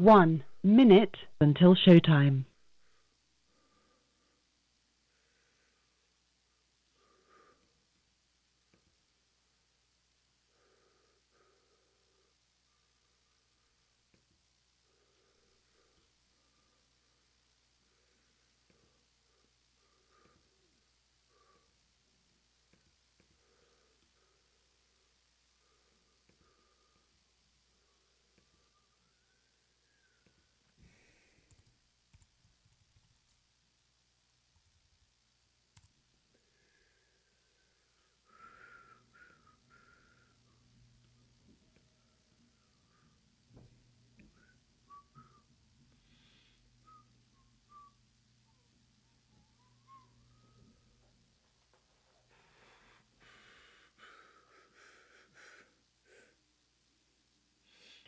1 minute until showtime.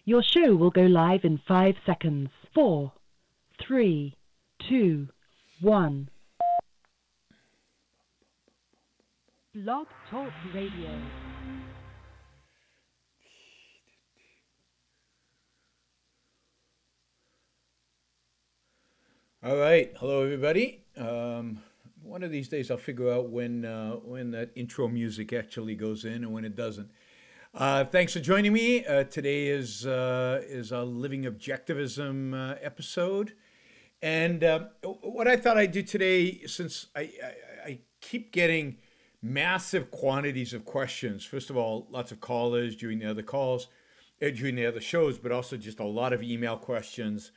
Your show will go live in 5 seconds. 4, 3, 2, 1. Blog Talk Radio. All right. Hello, everybody. One of these days I'll figure out when that intro music actually goes in and when it doesn't. Thanks for joining me. Today is our Living Objectivism episode. And what I thought I'd do today, since I keep getting massive quantities of questions, first of all, lots of callers during the other calls, during the other shows, but also just a lot of email questions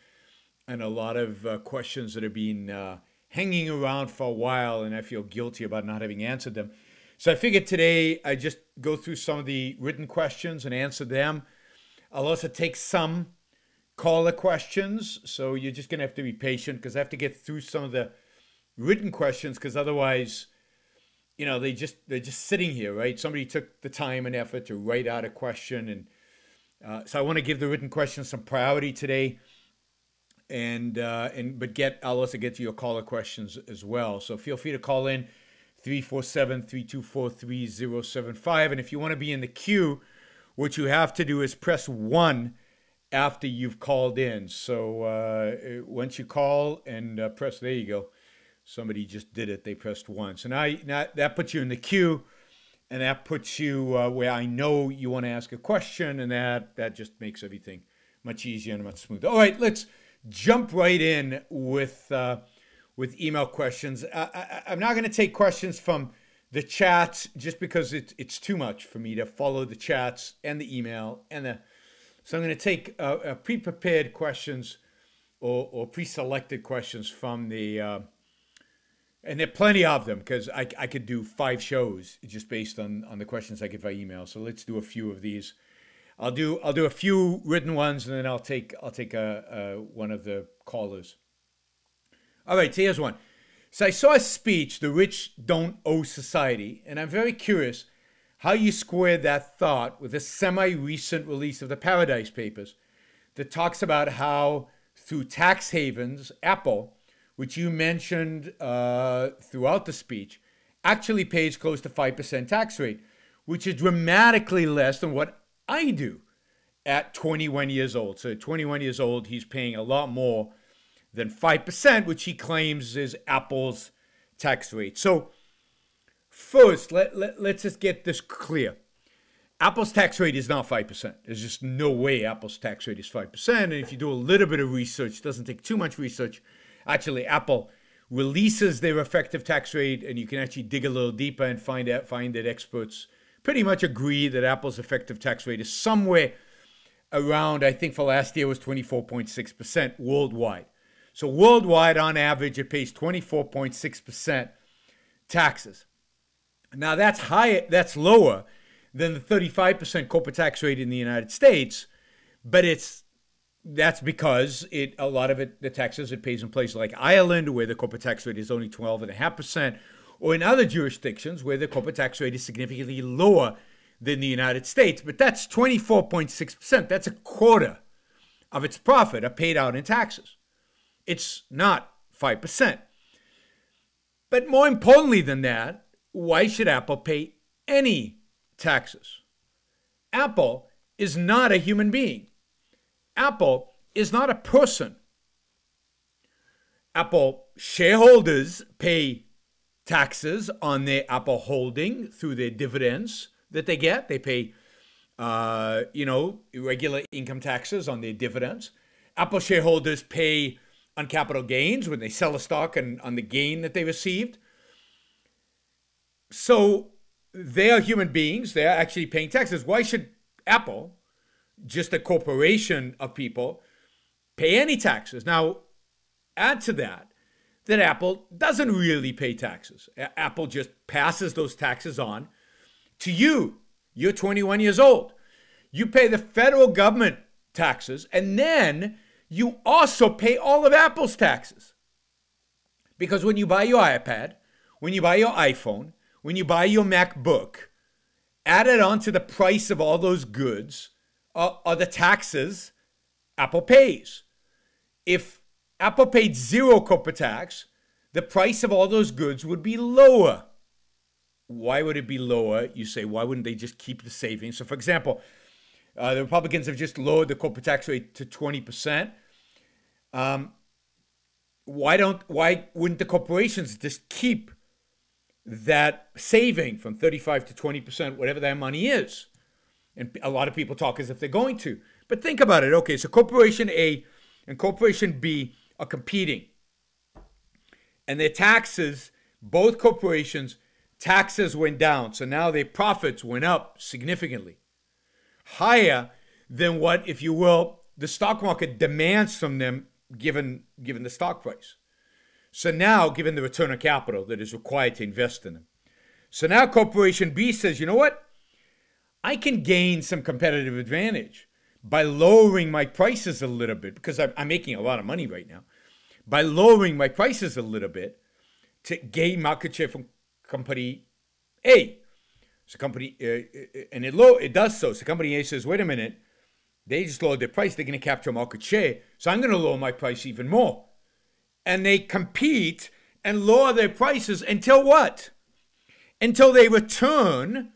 and a lot of questions that have been hanging around for a while, and I feel guilty about not having answered them. So I figured today I just go through some of the written questions and answer them. I'll also take some caller questions, so you're just going to have to be patient because I have to get through some of the written questions because otherwise, you know, they're just sitting here, right? Somebody took the time and effort to write out a question, and so I want to give the written questions some priority today. But I'll also get to your caller questions as well. So feel free to call in 347-324-3075. And if you want to be in the queue, what you have to do is press 1 after you've called in. So once you call and press, there you go. Somebody just did it. They pressed 1. So now that puts you in the queue, and that puts you where I know you want to ask a question, and that just makes everything much easier and much smoother. All right, let's jump right in with email questions. I'm not going to take questions from the chats just because it's too much for me to follow the chats and the email so I'm going to take pre-prepared questions or pre-selected questions from the and there are plenty of them because I could do 5 shows just based on the questions I get by email. So let's do a few of these. I'll do a few written ones, and then I'll take one of the callers. All right, so here's one. So I saw a speech, "The Rich Don't Owe Society," and I'm very curious how you square that thought with a semi-recent release of the Paradise Papers that talks about how through tax havens, Apple, which you mentioned throughout the speech, actually pays close to 5% tax rate, which is dramatically less than what I do at 21 years old. So at 21 years old, he's paying a lot more than 5%, which he claims is Apple's tax rate. So first, let's just get this clear. Apple's tax rate is not 5%. There's just no way Apple's tax rate is 5%. And if you do a little bit of research, it doesn't take too much research. Actually, Apple releases their effective tax rate, and you can actually dig a little deeper and find that experts pretty much agree that Apple's effective tax rate is somewhere around, I think for last year was 24.6% worldwide. So worldwide, on average, it pays 24.6% taxes. Now that's that's lower than the 35% corporate tax rate in the United States, but that's because a lot of the taxes it pays in places like Ireland, where the corporate tax rate is only 12.5%, or in other jurisdictions where the corporate tax rate is significantly lower than the United States. But that's 24.6%. That's a quarter of its profit are paid out in taxes. It's not 5%. But more importantly than that, why should Apple pay any taxes? Apple is not a human being. Apple is not a person. Apple shareholders pay taxes on their Apple holding through their dividends that they get. They pay, irregular income taxes on their dividends. Apple shareholders pay on capital gains when they sell a stock and on the gain that they received. So they are human beings. They are actually paying taxes. Why should Apple, just a corporation of people, pay any taxes? Now, add to that Apple doesn't really pay taxes. Apple just passes those taxes on to you. You're 21 years old. You pay the federal government taxes, and then you also pay all of Apple's taxes. Because when you buy your iPad, when you buy your iPhone, when you buy your MacBook, added on to the price of all those goods are the taxes Apple pays. If Apple paid zero corporate tax, the price of all those goods would be lower. Why would it be lower? You say, why wouldn't they just keep the savings? So, for example, the Republicans have just lowered the corporate tax rate to 20%. Why wouldn't the corporations just keep that saving from 35 to 20%, whatever that money is? And a lot of people talk as if they're going to. But think about it. Okay, so Corporation A and Corporation B are competing. And their taxes, both corporations, taxes went down. So now their profits went up significantly. Higher than what, if you will, the stock market demands from them given the stock price. So now, given the return on capital that is required to invest in them. So now Corporation B says, you know what? I can gain some competitive advantage by lowering my prices a little bit, because I'm making a lot of money right now, by lowering my prices a little bit to gain market share from company A. So company, and it does so. So company A says, wait a minute, they just lowered their price. They're going to capture market share. So I'm going to lower my price even more. And they compete and lower their prices until what? Until they return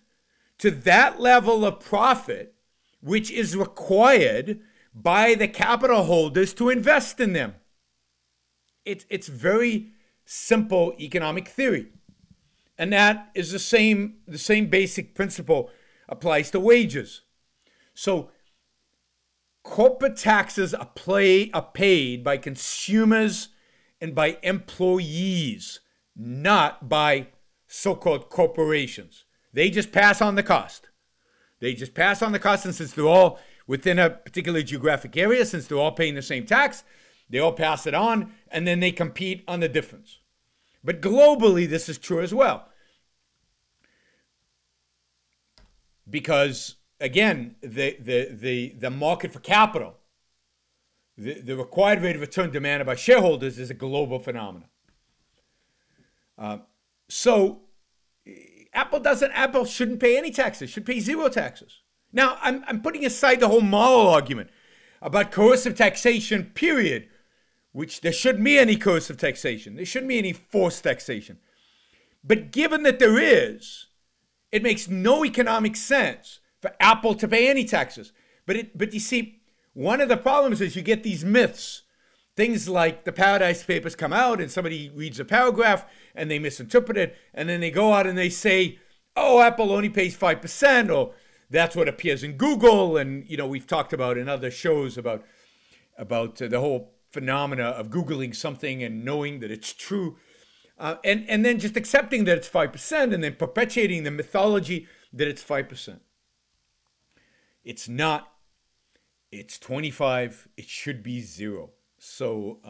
to that level of profit which is required by the capital holders to invest in them. It's very simple economic theory. And that is the same basic principle applies to wages. So corporate taxes are paid by consumers and by employees, not by so-called corporations. They just pass on the cost. And since they're all within a particular geographic area, since they're all paying the same tax, they all pass it on, and then they compete on the difference. But globally, this is true as well. Because, again, the market for capital, the required rate of return demanded by shareholders is a global phenomenon. So Apple shouldn't pay any taxes, should pay zero taxes. Now, I'm putting aside the whole moral argument about coercive taxation, period, which there shouldn't be any coercive taxation. There shouldn't be any forced taxation. But given that there is, it makes no economic sense for Apple to pay any taxes. But you see, one of the problems is you get these myths. Things like the Paradise Papers come out and somebody reads a paragraph and they misinterpret it, and then they go out and they say, oh, Apple only pays 5%, or that's what appears in Google. And, we've talked about in other shows about the whole phenomena of Googling something and knowing that it's true. And then just accepting that it's 5% and then perpetuating the mythology that it's 5%. It's not. It's 25. It should be zero. So,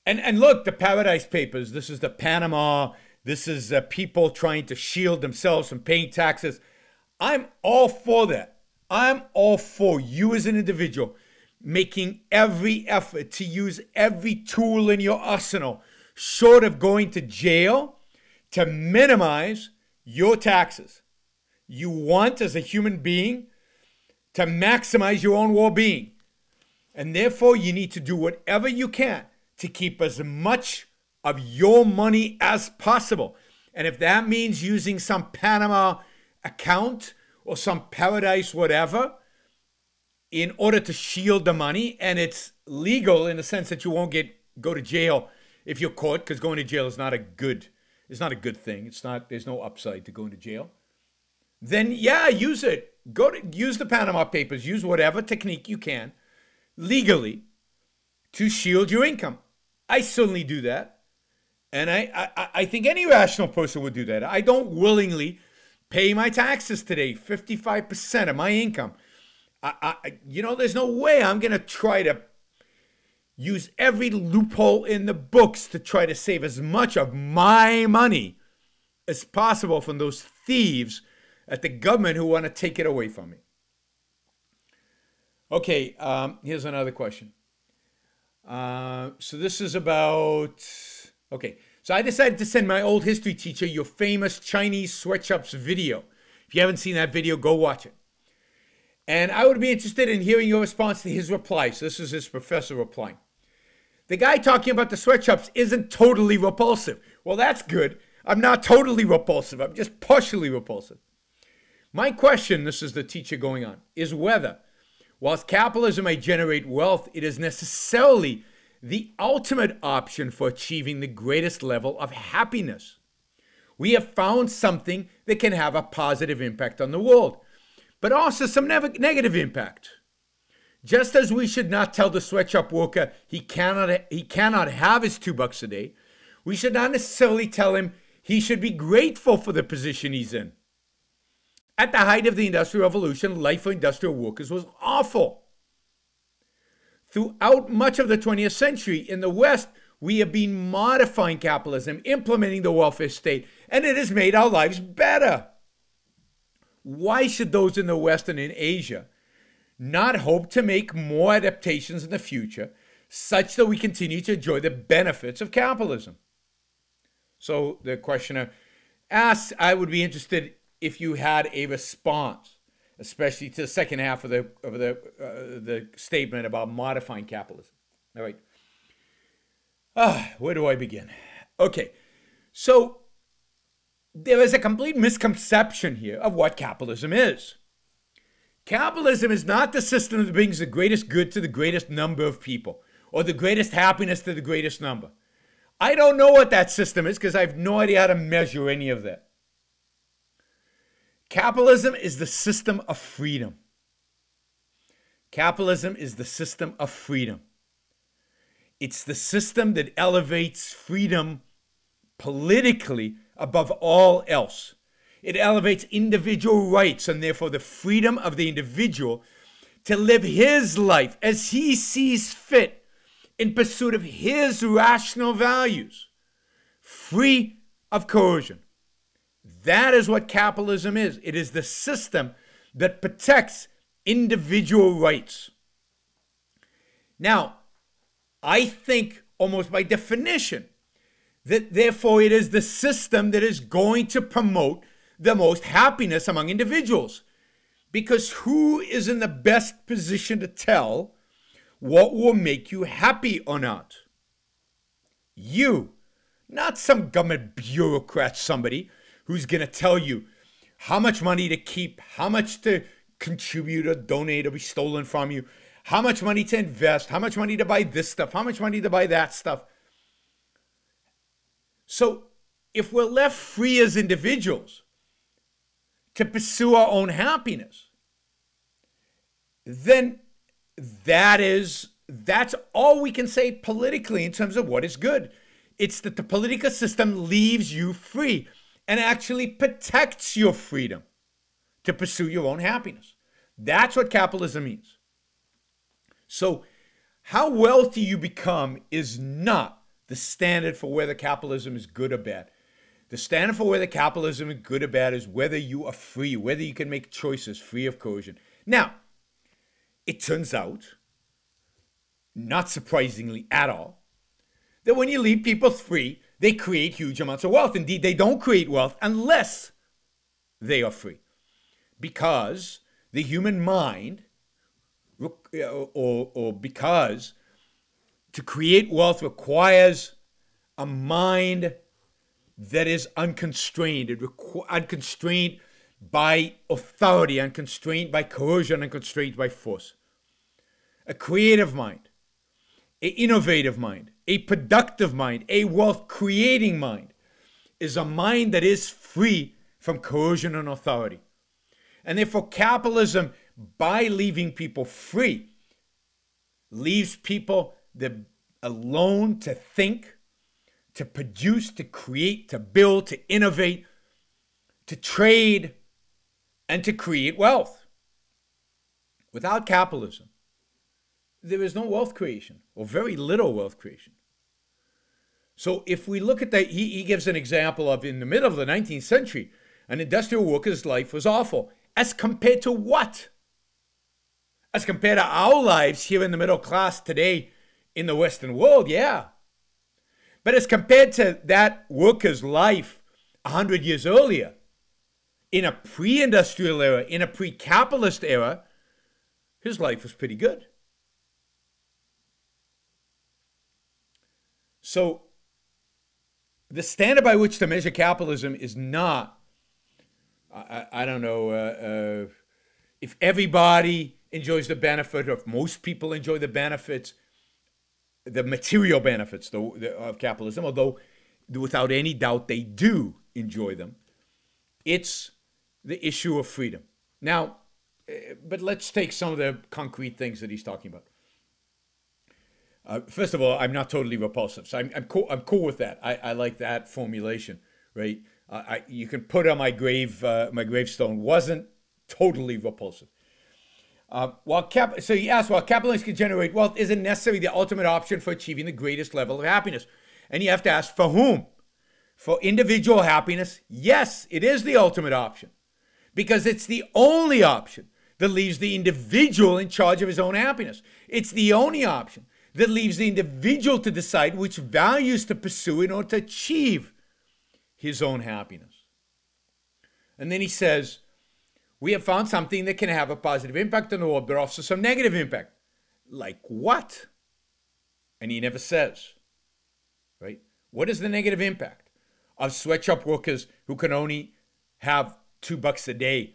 and look, the Paradise Papers, this is the Panama, this is people trying to shield themselves from paying taxes. I'm all for that. I'm all for you as an individual making every effort to use every tool in your arsenal, short of going to jail, to minimize your taxes. You want, as a human being, to maximize your own well-being. And therefore, you need to do whatever you can to keep as much of your money as possible. And if that means using some Panama account or some paradise whatever, in order to shield the money, and it's legal in the sense that you won't go to jail if you're caught, because going to jail is not a good thing. There's no upside to going to jail. Then yeah, use it. Use the Panama Papers. Use whatever technique you can legally to shield your income. I certainly do that, and I think any rational person would do that. I don't willingly pay my taxes today, 55% of my income. There's no way I'm going to try to use every loophole in the books to try to save as much of my money as possible from those thieves at the government who want to take it away from me. Okay, here's another question. So this is about, okay. So I decided to send my old history teacher your famous Chinese sweatshops video. If you haven't seen that video, go watch it. And I would be interested in hearing your response to his reply. So this is his professor replying. The guy talking about the sweatshops isn't totally repulsive. Well, that's good. I'm not totally repulsive. I'm just partially repulsive. My question, this is the teacher going on, is whether, whilst capitalism may generate wealth, it is necessarily the ultimate option for achieving the greatest level of happiness. We have found something that can have a positive impact on the world, but also some negative impact. Just as we should not tell the sweatshop worker he cannot have his $2 a day, we should not necessarily tell him he should be grateful for the position he's in. At the height of the Industrial Revolution, life for industrial workers was awful. Throughout much of the 20th century, in the West, we have been modifying capitalism, implementing the welfare state, and it has made our lives better. Why should those in the West and in Asia not hope to make more adaptations in the future such that we continue to enjoy the benefits of capitalism? So the questioner asks, I would be interested if you had a response, especially to the second half of the statement about modifying capitalism. All right. Where do I begin? Okay. So there is a complete misconception here of what capitalism is. Capitalism is not the system that brings the greatest good to the greatest number of people or the greatest happiness to the greatest number. I don't know what that system is because I have no idea how to measure any of that. Capitalism is the system of freedom. Capitalism is the system of freedom. It's the system that elevates freedom politically above all else. It elevates individual rights and therefore the freedom of the individual to live his life as he sees fit in pursuit of his rational values, free of coercion. That is what capitalism is. It is the system that protects individual rights. Now, I think almost by definition that therefore it is the system that is going to promote the most happiness among individuals. Because who is in the best position to tell what will make you happy or not? You, not some government bureaucrat, somebody who's going to tell you how much money to keep, how much to contribute or donate or be stolen from you, how much money to invest, how much money to buy this stuff, how much money to buy that stuff. So if we're left free as individuals to pursue our own happiness, then that's all we can say politically in terms of what is good. It's that the political system leaves you free and actually protects your freedom to pursue your own happiness. That's what capitalism means. So how wealthy you become is not the standard for whether capitalism is good or bad. The standard for whether capitalism is good or bad is whether you are free, whether you can make choices free of coercion. Now, it turns out, not surprisingly at all, that when you leave people free, they create huge amounts of wealth. Indeed, they don't create wealth unless they are free. Because the human mind, or because to create wealth requires a mind that is unconstrained. Unconstrained by authority, unconstrained by coercion, unconstrained by force. A creative mind, an innovative mind, a productive mind, a wealth-creating mind is a mind that is free from coercion and authority. And therefore, capitalism, by leaving people free, leaves people alone to think, to produce, to create, to build, to innovate, to trade, and to create wealth. Without capitalism, there is no wealth creation, or very little wealth creation. So if we look at that, he gives an example of, in the middle of the 19th century, an industrial worker's life was awful. As compared to what? As compared to our lives here in the middle class today in the Western world, yeah. But as compared to that worker's life 100 years earlier, in a pre-industrial era, in a pre-capitalist era, his life was pretty good. So the standard by which to measure capitalism is not, I don't know, if everybody enjoys the benefit, or if most people enjoy the benefits, the material benefits of capitalism, although without any doubt they do enjoy them. It's the issue of freedom. Now, but let's take some of the concrete things that he's talking about. First of all, I'm not totally repulsive, so I'm cool with that. I like that formulation, right? You can put on my gravestone, wasn't totally repulsive. So he asked, while capitalism can generate wealth, isn't necessarily the ultimate option for achieving the greatest level of happiness. And you have to ask, for whom? For individual happiness? Yes, it is the ultimate option, because it's the only option that leaves the individual in charge of his own happiness. It's the only option that leaves the individual to decide which values to pursue in order to achieve his own happiness. And then he says, we have found something that can have a positive impact on the world, but also some negative impact. Like what? And he never says, right? What is the negative impact of sweatshop workers who can only have $2 a day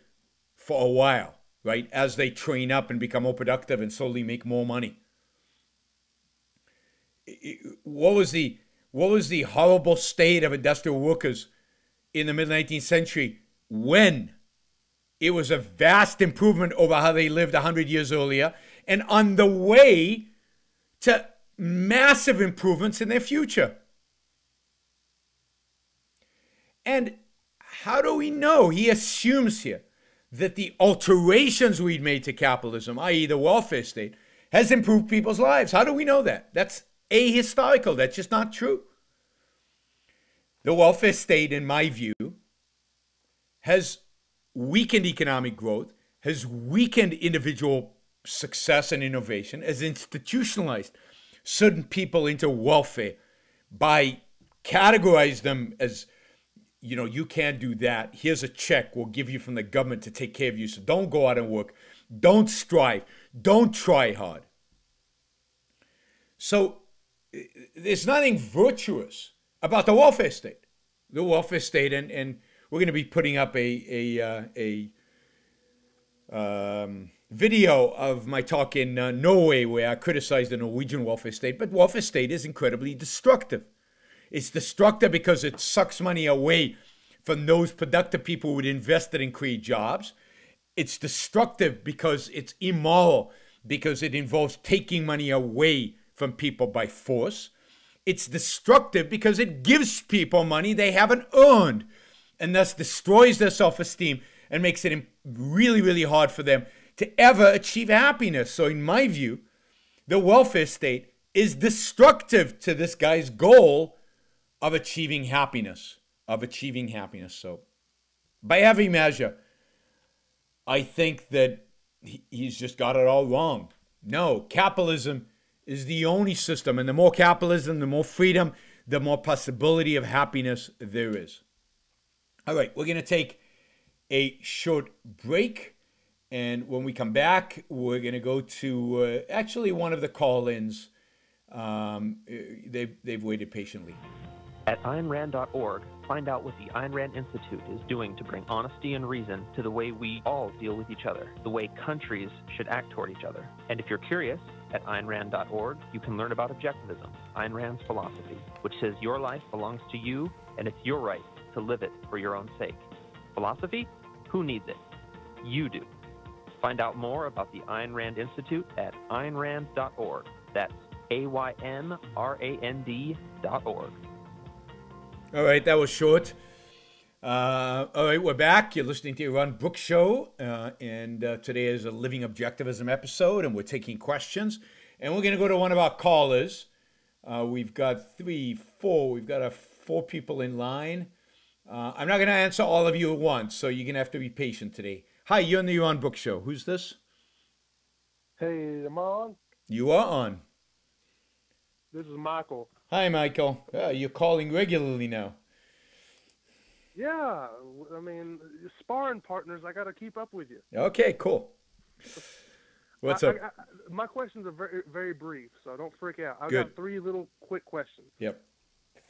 for a while, right? As they train up and become more productive and slowly make more money. What was the horrible state of industrial workers in the mid-19th century when it was a vast improvement over how they lived 100 years earlier, and on the way to massive improvements in their future? And how do we know? He assumes here that the alterations we'd made to capitalism, i.e. the welfare state, has improved people's lives. How do we know that? That's ahistorical. That's just not true. The welfare state, in my view, has weakened economic growth, has weakened individual success and innovation, has institutionalized certain people into welfare by categorizing them as, you know, you can't do that. Here's a check we'll give you from the government to take care of you. So don't go out and work. Don't strive. Don't try hard. So there's nothing virtuous about the welfare state. The welfare state, and we're going to be putting up a video of my talk in Norway where I criticized the Norwegian welfare state. But welfare state is incredibly destructive. It's destructive because it sucks money away from those productive people who would invest it and create jobs. It's destructive because it's immoral, because it involves taking money away from people by force. It's destructive because it gives people money they haven't earned, and thus destroys their self-esteem and makes it really, really hard for them to ever achieve happiness. So in my view, the welfare state is destructive to this guy's goal of achieving happiness, So by every measure, I think that he's just got it all wrong. No, capitalism is the only system, and the more capitalism, the more freedom, the more possibility of happiness there is. All right, we're going to take a short break, and when we come back, we're going to go to actually one of the call-ins. They've waited patiently. At AynRand.org, Find out what the Ayn Rand Institute is doing to bring honesty and reason to the way we all deal with each other, the way countries should act toward each other. And if you're curious, at AynRand.org, you can learn about Objectivism, Ayn Rand's philosophy, which says your life belongs to you and it's your right to live it for your own sake. Philosophy? Who needs it? You do. Find out more about the Ayn Rand Institute at AynRand.org. That's AYNRAND.org. All right, that was short. All right, we're back. You're listening to Yaron Brook Show, and today is a Living Objectivism episode, and we're taking questions. And we're going to go to one of our callers. We've got we've got 4 people in line. I'm not going to answer all of you at once, so you're going to have to be patient today. Hi, you're on the Yaron Brook Show. Who's this? Hey, am I on? You are on. This is Michael. Hi, Michael. You're calling regularly now. Yeah, I mean, sparring partners, I got to keep up with you. Okay, cool. What's up? My questions are very, very brief, so don't freak out. I've Good. got 3 little quick questions. Yep.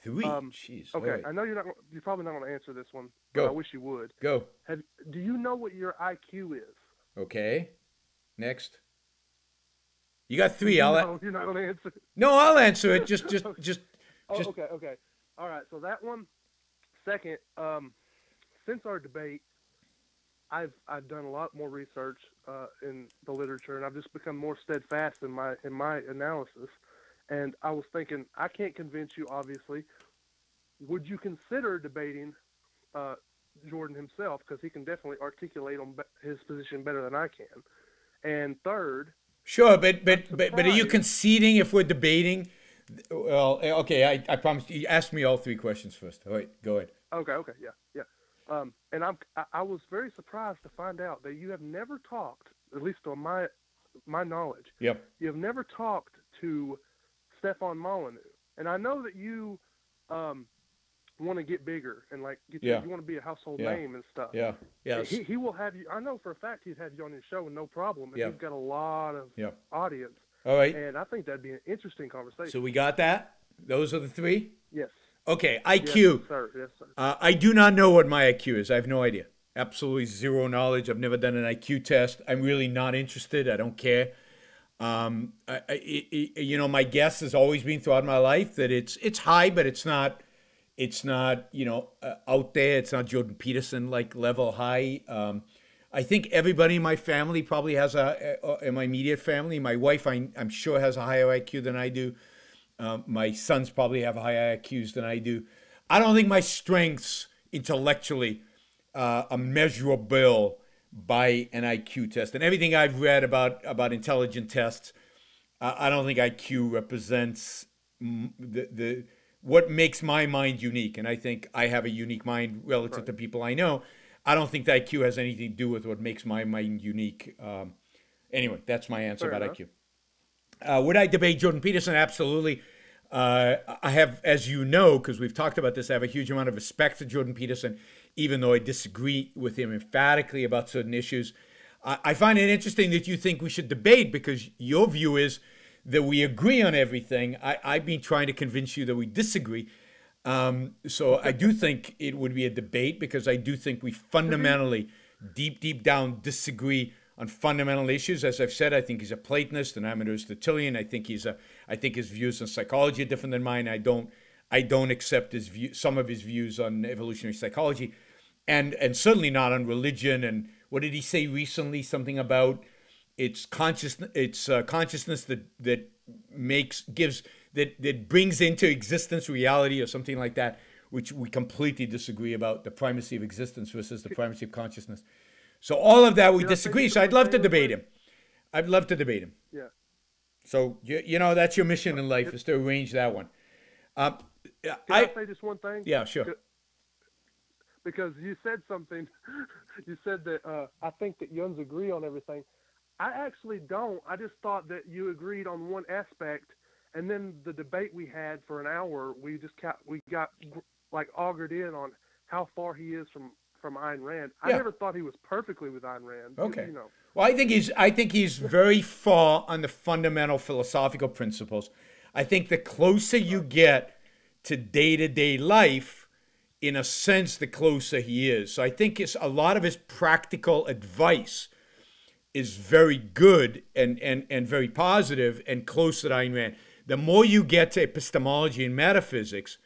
3? Jeez. Okay, Right. I know you're probably not going to answer this one. Go. I wish you would. Go. Do you know what your IQ is? Okay. Next. You got 3. No, you're not going to answer. No, I'll answer it. Just. Okay. All right. So that one. Second, since our debate, I've done a lot more research in the literature, and I've just become more steadfast in my analysis. And I was thinking, I can't convince you, obviously. Would you consider debating Jordan himself, because he can definitely articulate on his position better than I can? And third. Sure, but are you conceding if we're debating? Well, okay, I promise. You ask me all 3 questions first. All right, go ahead. Okay, yeah. And I was very surprised to find out that you have never talked, at least on my knowledge. Yep. You have never talked to Stefan Molyneux, and I know that you want to get bigger and you want to be a household name and stuff. Yeah. Yes. He will have you. I know for a fact he'd have you on his show, no problem. And he's got a lot of audience. All right. And I think that'd be an interesting conversation. So we got that? Those are the 3? Yes. Okay, IQ. Yes, sir. Yes, sir. I do not know what my IQ is. I have no idea. Absolutely zero knowledge. I've never done an IQ test. I'm really not interested. I don't care. My guess has always been throughout my life that it's high, but it's not out there. It's not Jordan Peterson like level high. I think everybody in my family probably has in my immediate family. My wife, I'm sure, has a higher IQ than I do. My sons probably have higher IQs than I do. I don't think my strengths intellectually are measurable by an IQ test. And everything I've read about intelligent tests, I don't think IQ represents what makes my mind unique. And I think I have a unique mind relative to people I know. I don't think that IQ has anything to do with what makes my mind unique. Anyway, that's my answer about IQ. Would I debate Jordan Peterson? Absolutely. I have, as you know, because we've talked about this, I have a huge amount of respect for Jordan Peterson, even though I disagree with him emphatically about certain issues. I find it interesting that you think we should debate, because your view is that we agree on everything. I've been trying to convince you that we disagree. So I do think it would be a debate, because I do think we fundamentally, deep down, disagree on fundamental issues. As I've said, I think he's a Platonist and I'm an Aristotelian. I think his views on psychology are different than mine. I don't accept some of his views on evolutionary psychology, and certainly not on religion. And what did he say recently? Something about it's consciousness that brings into existence reality, or something like that, which we completely disagree about, the primacy of existence versus the primacy of consciousness. So all of that we disagree. So I'd love to debate him. I'd love to debate him. Yeah. So, that's your mission in life, is to arrange that one. Can I say just one thing? Yeah, sure. Because you said something. You said that I think that Yuns agree on everything. I actually don't. I just thought that you agreed on one aspect, and then the debate we had for an hour, we got augured in on how far he is from Ayn Rand. I never thought he was perfectly with Ayn Rand. Okay. Well, I think he's very far on the fundamental philosophical principles. I think the closer you get to day-to-day life, in a sense, the closer he is. So I think it's a lot of his practical advice is very good and very positive and close to Ayn Rand. The more you get to epistemology and metaphysics,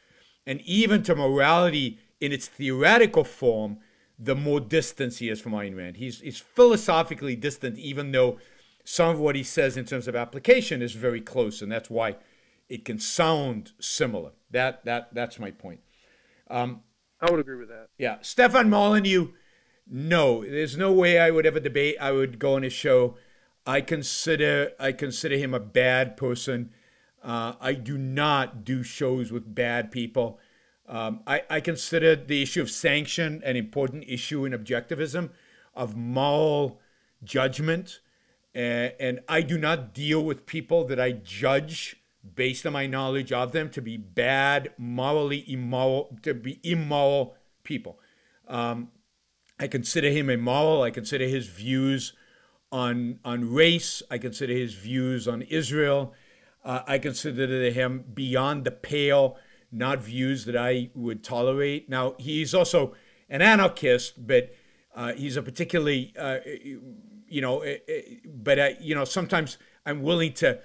and even to morality in its theoretical form, the more distance he is from Ayn Rand. He's philosophically distant, even though some of what he says in terms of application is very close, and that's why it can sound similar. That's my point. I would agree with that. Yeah, Stefan Molyneux, no, there's no way I would ever debate. I would go on his show. I consider him a bad person. I do not do shows with bad people. I consider the issue of sanction an important issue in objectivism, of moral judgment, and I do not deal with people that I judge based on my knowledge of them to be bad, morally immoral, to be immoral people. I consider him immoral. I consider his views on race. I consider his views on Israel. I consider him beyond the pale, not views that I would tolerate. Now, he's also an anarchist, but he's a particularly, sometimes I'm willing to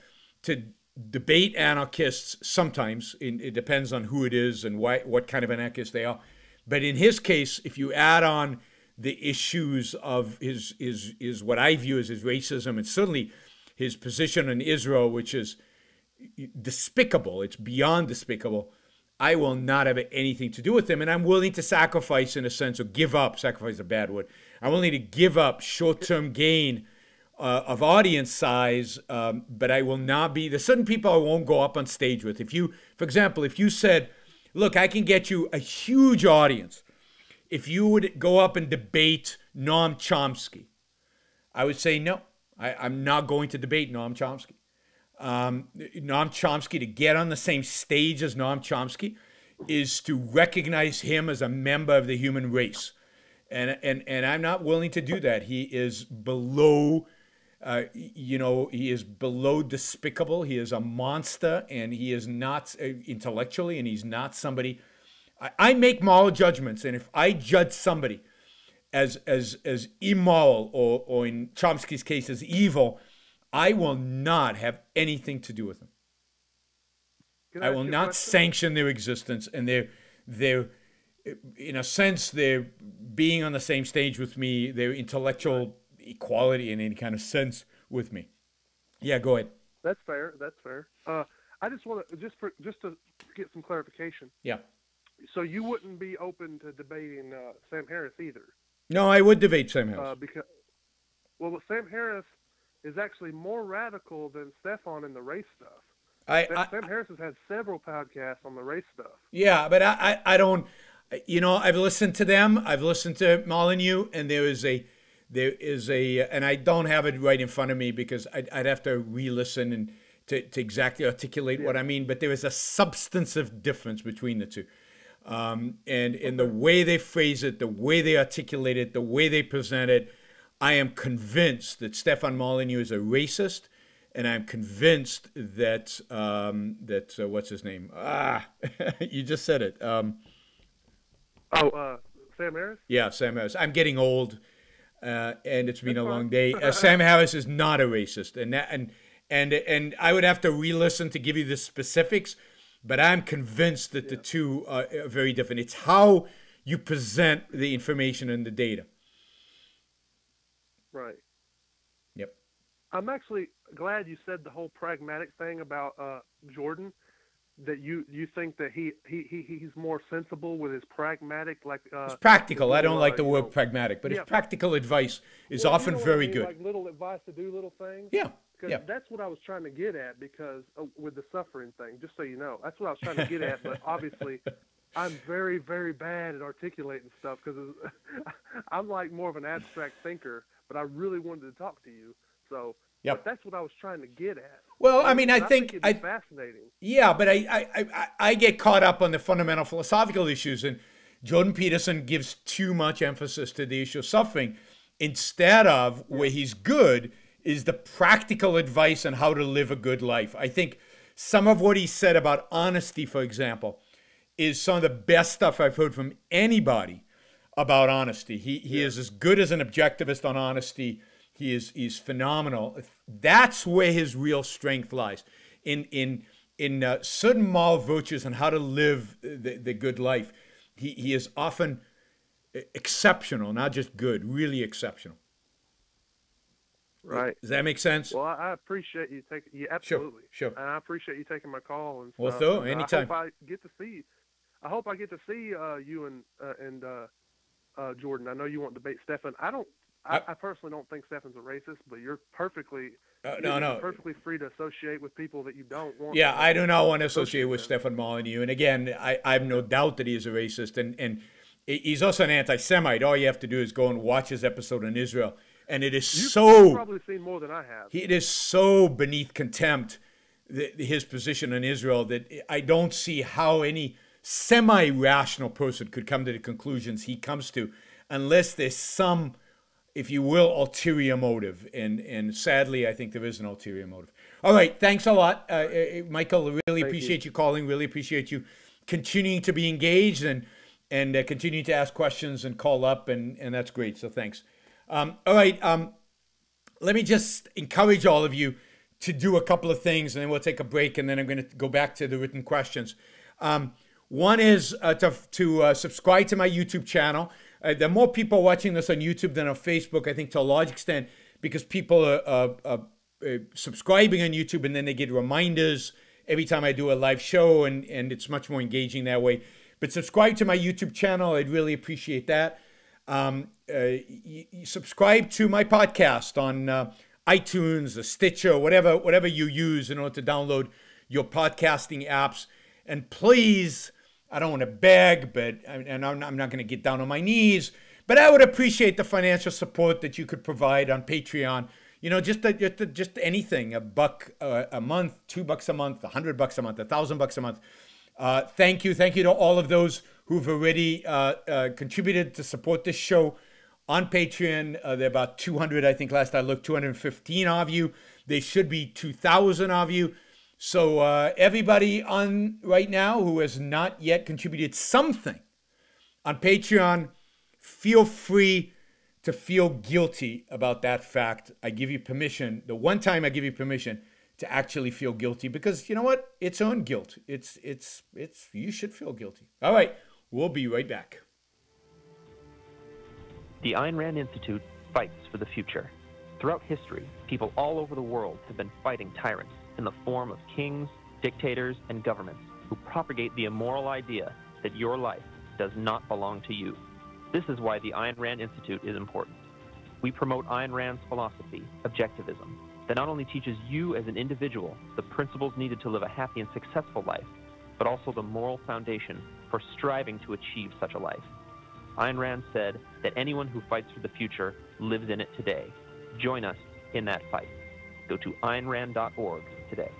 debate anarchists sometimes. It depends on who it is and what kind of anarchist they are. But in his case, if you add on the issues of his what I view as his racism, and certainly his position on Israel, which is despicable, it's beyond despicable, I will not have anything to do with him. And I'm willing to sacrifice, in a sense, or give up, sacrifice is a bad word, I'm willing to give up short-term gain of audience size, but I will not be, there's certain people I won't go up on stage with. If you, for example, if you said, look, I can get you a huge audience if you would go up and debate Noam Chomsky, I would say no. I'm not going to debate Noam Chomsky. Noam Chomsky, to get on the same stage as Noam Chomsky is to recognize him as a member of the human race. And I'm not willing to do that. He is below, he is below despicable. He is a monster, and he is not intellectually, and he's not somebody. I make moral judgments, and if I judge somebody as immoral or in Chomsky's case as evil, I will not have anything to do with them. I will not sanction their existence, and they're in a sense they're being on the same stage with me. Their intellectual equality in any kind of sense with me. Yeah, go ahead. That's fair. I just want to just to get some clarification. Yeah. So you wouldn't be open to debating Sam Harris either? No, I would debate Sam Harris. Because Sam Harris is actually more radical than Stefan in the race stuff. Sam Harris has had several podcasts on the race stuff. Yeah, but I don't. I've listened to them. I've listened to Molyneux, and there is a, and I don't have it right in front of me because I'd have to re-listen and to exactly articulate what I mean. But there is a substantive difference between the two. And in the way they phrase it, the way they articulate it, the way they present it, I am convinced that Stefan Molyneux is a racist, and I'm convinced that what's his name? You just said it. Sam Harris? Yeah, Sam Harris. I'm getting old, and it's been a long day. Sam Harris is not a racist, and I would have to re-listen to give you the specifics. But I'm convinced that the two are very different. It's how you present the information and the data. Right. Yep. I'm actually glad you said the whole pragmatic thing about Jordan. That you think that he's more sensible with his pragmatic, like it's practical. I don't like the word pragmatic, but his practical advice is often very good. Like little advice to do little things. Yeah. Because that's what I was trying to get at, because with the suffering thing, just so you know, that's what I was trying to get at. But obviously, I'm very, very bad at articulating stuff because I'm like more of an abstract thinker. But I really wanted to talk to you, so but that's what I was trying to get at. Well, I mean, I think it's fascinating. Yeah, but I get caught up on the fundamental philosophical issues, and Jordan Peterson gives too much emphasis to the issue of suffering instead of where he's good is the practical advice on how to live a good life. I think some of what he said about honesty, for example, is some of the best stuff I've heard from anybody about honesty. He is as good as an objectivist on honesty. He's phenomenal. That's where his real strength lies, in certain moral virtues and how to live the good life. He is often exceptional, not just good, really exceptional. Right. Does that make sense? Well, I appreciate you taking. Yeah, absolutely. Sure. And I appreciate you taking my call and stuff. Well, so And anytime. I hope I get to see you and Jordan. I know you want to debate Stefan. I personally don't think Stefan's a racist, but you're perfectly perfectly free to associate with people that you don't want. Yeah, I do not want to associate with Stefan Molyneux. And again, I have no doubt that he is a racist, and he's also an anti-Semite. All you have to do is go and watch his episode on Israel, and it is You've probably seen more than I have. It is so beneath contempt, his position on Israel, that I don't see how any semi-rational person could come to the conclusions he comes to unless there's some, if you will, ulterior motive. And sadly, I think there is an ulterior motive. All right. Thanks a lot, Michael. Really appreciate you calling. Really appreciate you continuing to be engaged and continuing to ask questions and call up. And that's great. So thanks. All right. Let me just encourage all of you to do a couple of things, and then we'll take a break, and then I'm going to go back to the written questions. One is to subscribe to my YouTube channel. There are more people watching this on YouTube than on Facebook, I think, to a large extent, because people are subscribing on YouTube, and then they get reminders every time I do a live show, and it's much more engaging that way. But subscribe to my YouTube channel. I'd really appreciate that. Subscribe to my podcast on iTunes or Stitcher, whatever you use in order to download your podcasting apps. And please, I don't want to beg, but I'm not going to get down on my knees, but I would appreciate the financial support that you could provide on Patreon. You know, just anything, $1 a month, $2 a month, $100 a month, $1,000 a month. Thank you to all of those who've already contributed to support this show on Patreon. There are about 200, I think last I looked, 215 of you. There should be 2,000 of you. So everybody on right now who has not yet contributed something on Patreon, feel free to feel guilty about that fact. I give you permission. The one time I give you permission to actually feel guilty, because you know what? It's own guilt. It's you should feel guilty. All right, we'll be right back. The Ayn Rand Institute fights for the future. Throughout history, people all over the world have been fighting tyrants in the form of kings, dictators, and governments who propagate the immoral idea that your life does not belong to you. This is why the Ayn Rand Institute is important. We promote Ayn Rand's philosophy, Objectivism, that not only teaches you as an individual the principles needed to live a happy and successful life, but also the moral foundation for striving to achieve such a life. Ayn Rand said that anyone who fights for the future lives in it today. Join us in that fight. Go to AynRand.org today.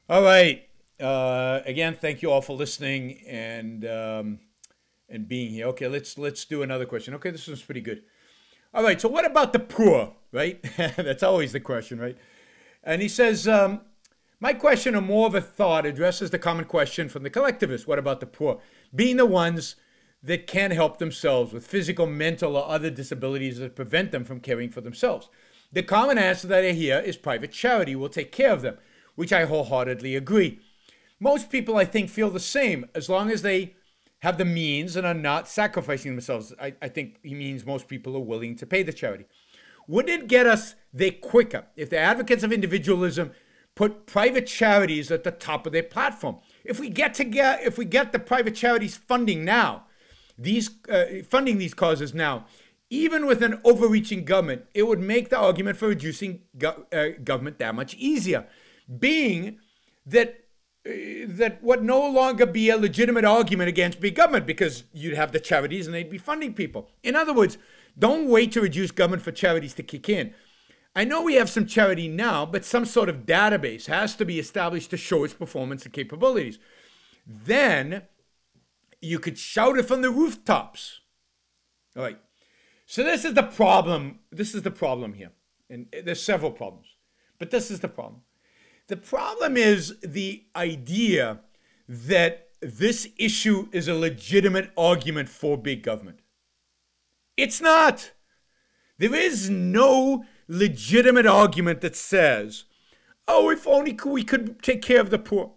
All right. Again, thank you all for listening and being here. Okay, let's do another question. Okay, this one's pretty good. All right, so what about the poor, right? That's always the question, right? And he says, my question, or more of a thought, addresses the common question from the collectivists. What about the poor? Being the ones that can't help themselves with physical, mental, or other disabilities that prevent them from caring for themselves. The common answer that I hear is private charity will take care of them, which I wholeheartedly agree. Most people, I think, feel the same, as long as they have the means and are not sacrificing themselves. I think he means most people are willing to pay the charity. Wouldn't it get us there quicker if the advocates of individualism put private charities at the top of their platform? If we get the private charities funding now, funding these causes now, even with an overreaching government, it would make the argument for reducing government that much easier, being that would no longer be a legitimate argument against big government, because you'd have the charities and they'd be funding people. In other words, don't wait to reduce government for charities to kick in. I know we have some charity now, but some sort of database has to be established to show its performance and capabilities. Then you could shout it from the rooftops. All right. So this is the problem. This is the problem here. And there's several problems, but this is the problem. The problem is the idea that this issue is a legitimate argument for big government. It's not. There is no legitimate argument that says, oh, if only we could take care of the poor.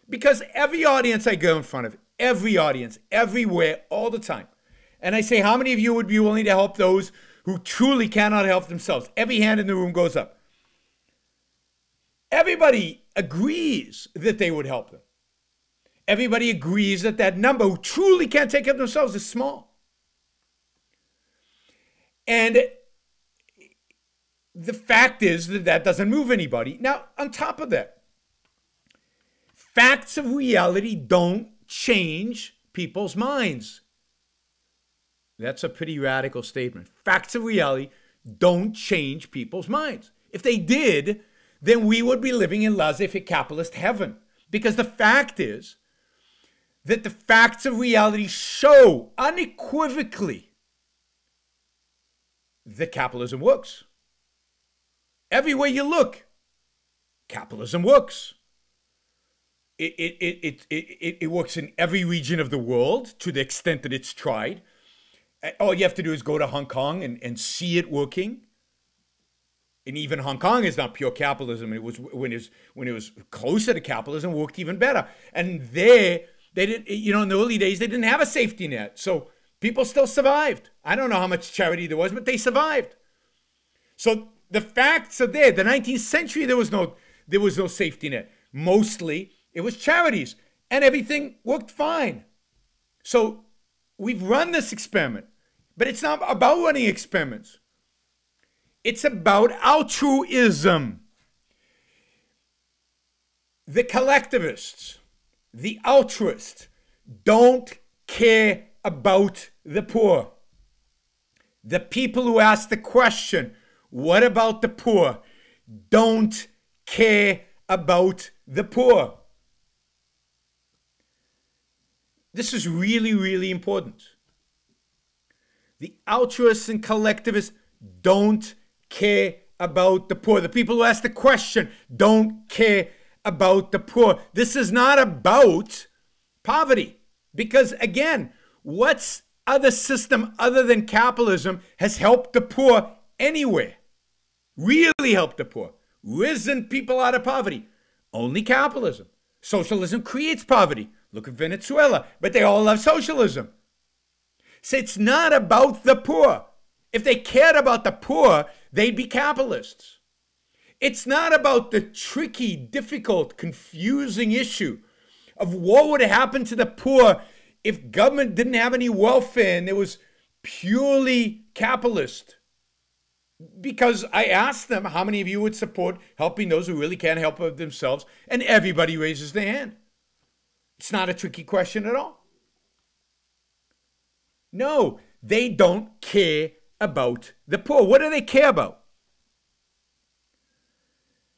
Because every audience I go in front of, every audience, everywhere, all the time, and I say, how many of you would be willing to help those who truly cannot help themselves? Every hand in the room goes up. Everybody agrees that they would help them. Everybody agrees that that number who truly can't take care of themselves is small. And the fact is that that doesn't move anybody. Now, on top of that, facts of reality don't change people's minds. That's a pretty radical statement. Facts of reality don't change people's minds. If they did, then we would be living in laissez-faire capitalist heaven. Because the fact is that the facts of reality show unequivocally that capitalism works. Everywhere you look, capitalism works. It works in every region of the world to the extent that it's tried. All you have to do is go to Hong Kong and see it working. And even Hong Kong is not pure capitalism. It was when it was closer to capitalism, it worked even better. And they didn't, in the early days, they didn't have a safety net. So people still survived. I don't know how much charity there was, but they survived. So the facts are there. The 19th century, there was no safety net. Mostly, it was charities, and everything worked fine. So we've run this experiment, but it's not about running experiments. It's about altruism. The collectivists, the altruists, don't care about the poor. The people who ask the question, what about the poor, don't care about the poor. This is really, really important. The altruists and collectivists don't care about the poor. The people who ask the question don't care about the poor. This is not about poverty. Because again, what's other system other than capitalism has helped the poor anywhere? Really helped the poor. Risen people out of poverty. Only capitalism. Socialism creates poverty. Look at Venezuela. But they all love socialism. So it's not about the poor. If they cared about the poor, they'd be capitalists. It's not about the tricky, difficult, confusing issue of what would happen to the poor if government didn't have any welfare and it was purely capitalist. Because I asked them, how many of you would support helping those who really can't help themselves? And everybody raises their hand. It's not a tricky question at all. No, they don't care about the poor. What do they care about?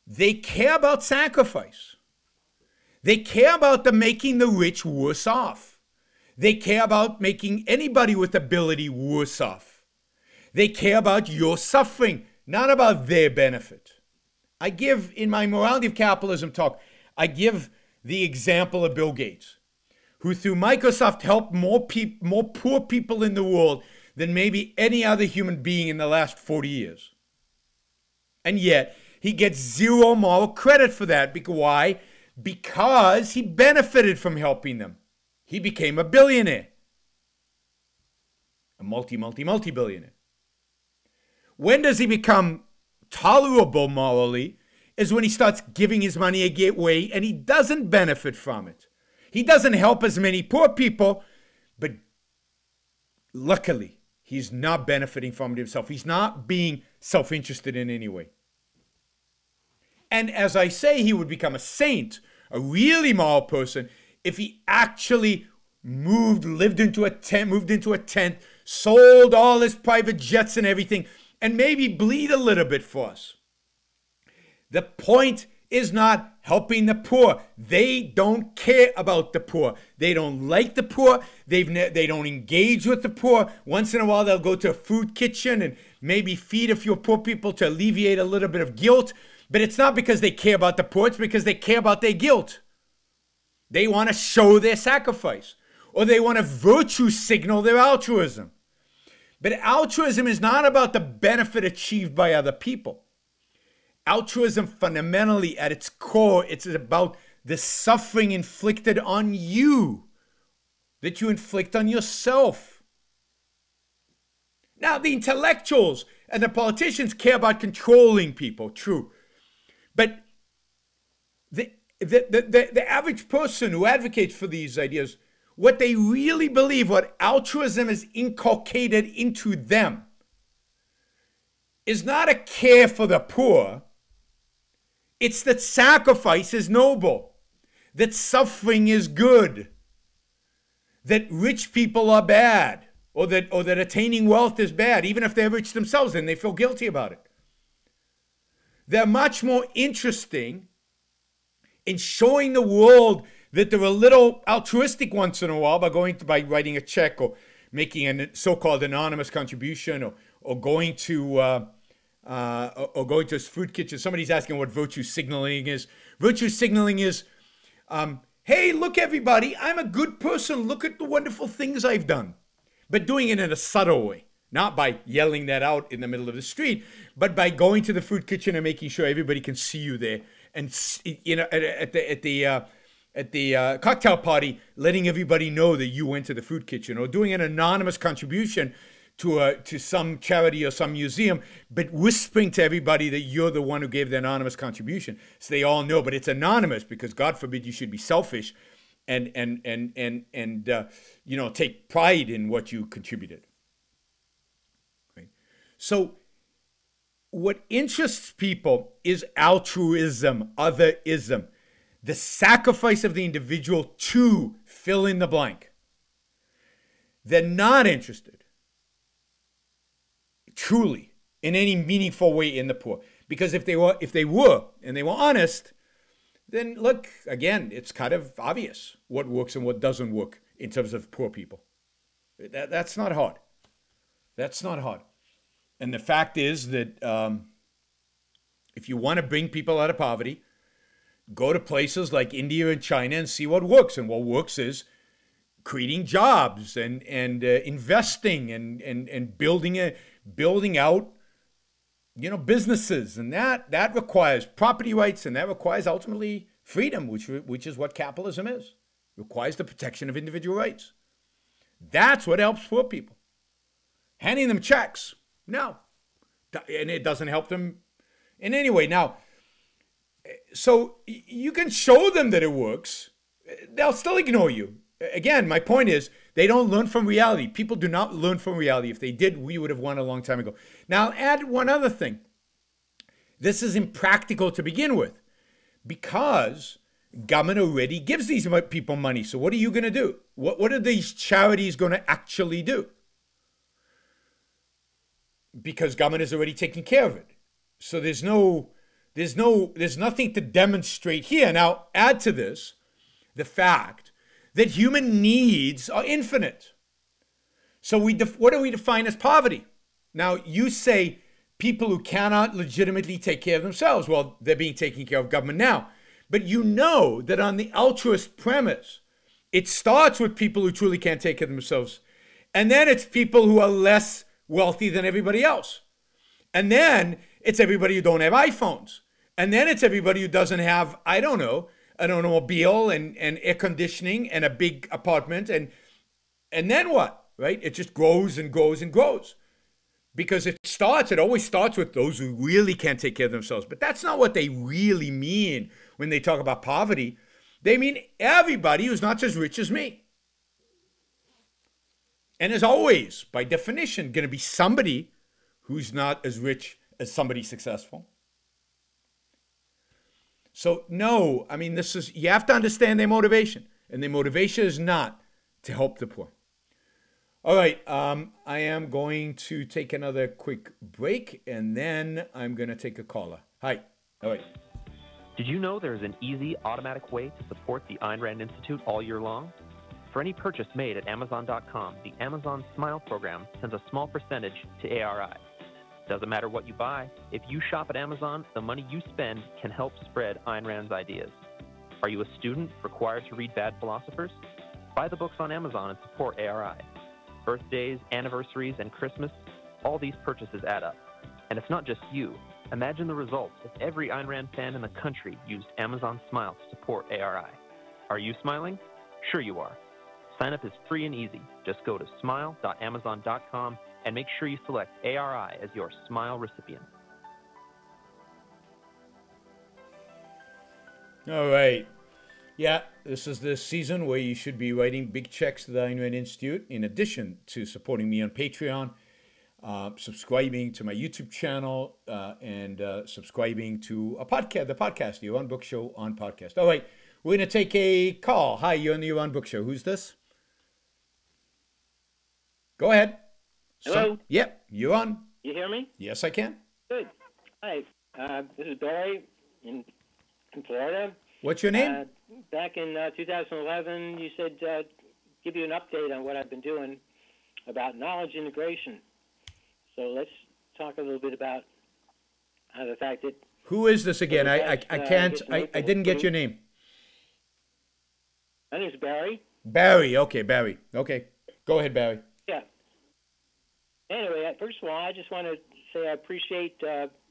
They care about sacrifice. They care about making the rich worse off. They care about making anybody with ability worse off. They care about your suffering, not about their benefit. I give, in my Morality of Capitalism talk, I give the example of Bill Gates, who through Microsoft helped more poor people in the world than maybe any other human being in the last 40 years. And yet, he gets zero moral credit for that. Why? Because he benefited from helping them. He became a billionaire. A multi-billionaire. When does he become tolerable morally? Is when he starts giving his money away and he doesn't benefit from it. He doesn't help as many poor people, but luckily, he's not benefiting from it himself. He's not being self-interested in any way. And as I say, he would become a saint, a really moral person, if he actually lived into a tent, sold all his private jets and everything, and maybe bleed a little bit for us. The point is not helping the poor. They don't care about the poor. They don't like the poor. They don't engage with the poor. Once in a while, they'll go to a food kitchen and maybe feed a few poor people to alleviate a little bit of guilt. But it's not because they care about the poor. It's because they care about their guilt. They want to show their sacrifice, or they want to virtue signal their altruism. But altruism is not about the benefit achieved by other people. Altruism, fundamentally, at its core, it's about the suffering inflicted on you that you inflict on yourself. Now, the intellectuals and the politicians care about controlling people, true. But the average person who advocates for these ideas, what they really believe, what altruism is inculcated into them, is not a care for the poor. It's that sacrifice is noble, that suffering is good, that rich people are bad, or that attaining wealth is bad, even if they're rich themselves and they feel guilty about it. They're much more interesting in showing the world that they're a little altruistic once in a while by writing a check or making a so-called anonymous contribution or going to a food kitchen. Somebody's asking what virtue signaling is. Virtue signaling is, hey, look, everybody, I'm a good person. Look at the wonderful things I've done. But doing it in a subtle way, not by yelling that out in the middle of the street, but by going to the food kitchen and making sure everybody can see you there. And, you know, at the cocktail party, letting everybody know that you went to the food kitchen, or doing an anonymous contribution to some charity or some museum, but whispering to everybody that you're the one who gave the anonymous contribution, so they all know. But it's anonymous because, God forbid, you should be selfish and you know, take pride in what you contributed. Right? So what interests people is altruism, otherism, the sacrifice of the individual to fill in the blank. They're not interested, truly, in any meaningful way in the poor. Because if they were honest, then look, again, it's kind of obvious what works and what doesn't work in terms of poor people. That's not hard. That's not hard. And the fact is that if you want to bring people out of poverty, go to places like India and China and see what works. And what works is creating jobs and investing and building out, you know, businesses. And that requires property rights, and that requires ultimately freedom, which is what capitalism is. It requires the protection of individual rights. That's what helps poor people. Handing them checks, no. And it doesn't help them in any way. Now, so you can show them that it works. They'll still ignore you. Again, my point is, they don't learn from reality. People do not learn from reality. If they did, we would have won a long time ago. Now, I'll add one other thing. This is impractical to begin with, because government already gives these people money. So what are you going to do? What are these charities going to actually do? Because government is already taking care of it. So there's nothing to demonstrate here. Now, add to this the fact that human needs are infinite. So what do we define as poverty? Now, you say people who cannot legitimately take care of themselves. Well, they're being taken care of government now. But you know that on the altruist premise, it starts with people who truly can't take care of themselves. And then it's people who are less wealthy than everybody else. And then it's everybody who don't have iPhones. And then it's everybody who doesn't have, I don't know, an automobile and air conditioning and a big apartment. And then what, right? It just grows and grows and grows. Because it always starts with those who really can't take care of themselves. But that's not what they really mean when they talk about poverty. They mean everybody who's not as rich as me. And as always, by definition, going to be somebody who's not as rich as somebody successful. So no, I mean, you have to understand their motivation. And their motivation is not to help the poor. All right, I am going to take another quick break, and then I'm going to take a caller. Hi. All right. Did you know there is an easy, automatic way to support the Ayn Rand Institute all year long? For any purchase made at Amazon.com, the Amazon Smile program sends a small percentage to ARI. Doesn't matter what you buy. If you shop at Amazon, the money you spend can help spread Ayn Rand's ideas. Are you a student required to read bad philosophers? Buy the books on Amazon and support ARI. Birthdays, anniversaries, and Christmas, all these purchases add up. And it's not just you. Imagine the results if every Ayn Rand fan in the country used Amazon Smile to support ARI. Are you smiling? Sure you are. Sign up is free and easy. Just go to smile.amazon.com and make sure you select ARI as your Smile recipient. All right. Yeah, this is the season where you should be writing big checks to the Ayn Rand Institute, in addition to supporting me on Patreon, subscribing to my YouTube channel, and subscribing to the podcast, the Yaron Brook Show on podcast. All right, we're going to take a call. Hi, you're on the Yaron Brook Show. Who's this? Go ahead. Hello? Yep, you're on. You hear me? Yes, I can. Good. Hi. This is Barry in Florida. What's your name? Back in 2011, you said give you an update on what I've been doing about knowledge integration. So let's talk a little bit about the fact that... Who is this again? I didn't get your name. My name's Barry. Barry. Okay, Barry. Okay. Go ahead, Barry. Yeah. Anyway, first of all, I just want to say I appreciate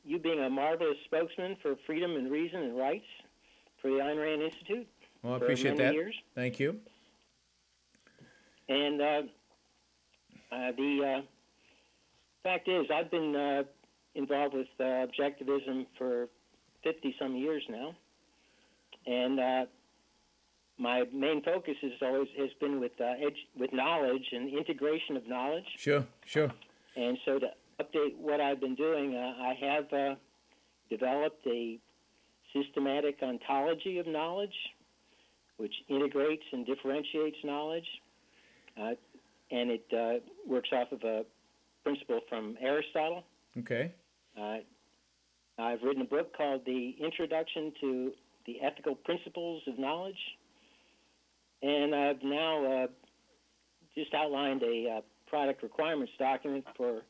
you being a marvelous spokesman for freedom and reason and rights for the Ayn Rand Institute. Well, I appreciate that. Years. Thank you. And the fact is, I've been involved with Objectivism for 50-some years now. And my main focus has been with knowledge and integration of knowledge. Sure. And so to update what I've been doing, I have developed a systematic ontology of knowledge, which integrates and differentiates knowledge. And it works off of a principle from Aristotle. Okay. I've written a book called The Introduction to the Ethical Principles of Knowledge. And I've now just outlined a product requirements document for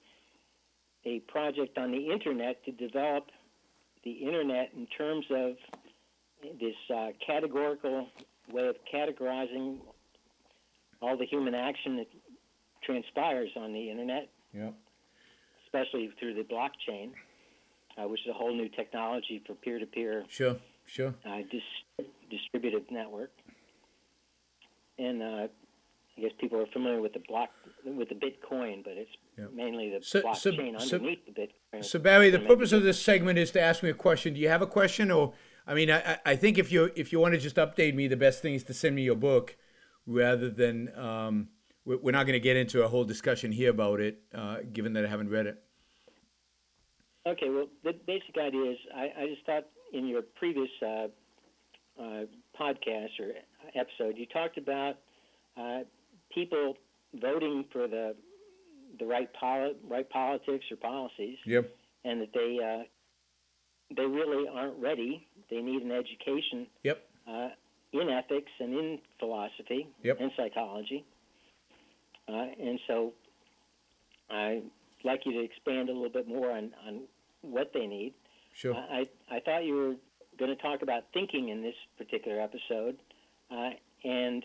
a project on the Internet to develop the Internet in terms of this categorical way of categorizing all the human action that transpires on the Internet, especially through the blockchain, which is a whole new technology for peer-to-peer distributed network. And I guess people are familiar with the Bitcoin, but it's mainly the blockchain underneath the Bitcoin. So Barry, the purpose of this segment is to ask me a question. Do you have a question, or I mean, I think if you want to just update me, the best thing is to send me your book, rather than we're not going to get into a whole discussion here about it, given that I haven't read it. Okay, well, the basic idea is I just thought in your previous podcast or episode, you talked about people voting for the right politics or policies, and that they really aren't ready. They need an education in ethics and in philosophy and psychology. And so I'd like you to expand a little bit more on what they need. Sure. I thought you were going to talk about thinking in this particular episode, and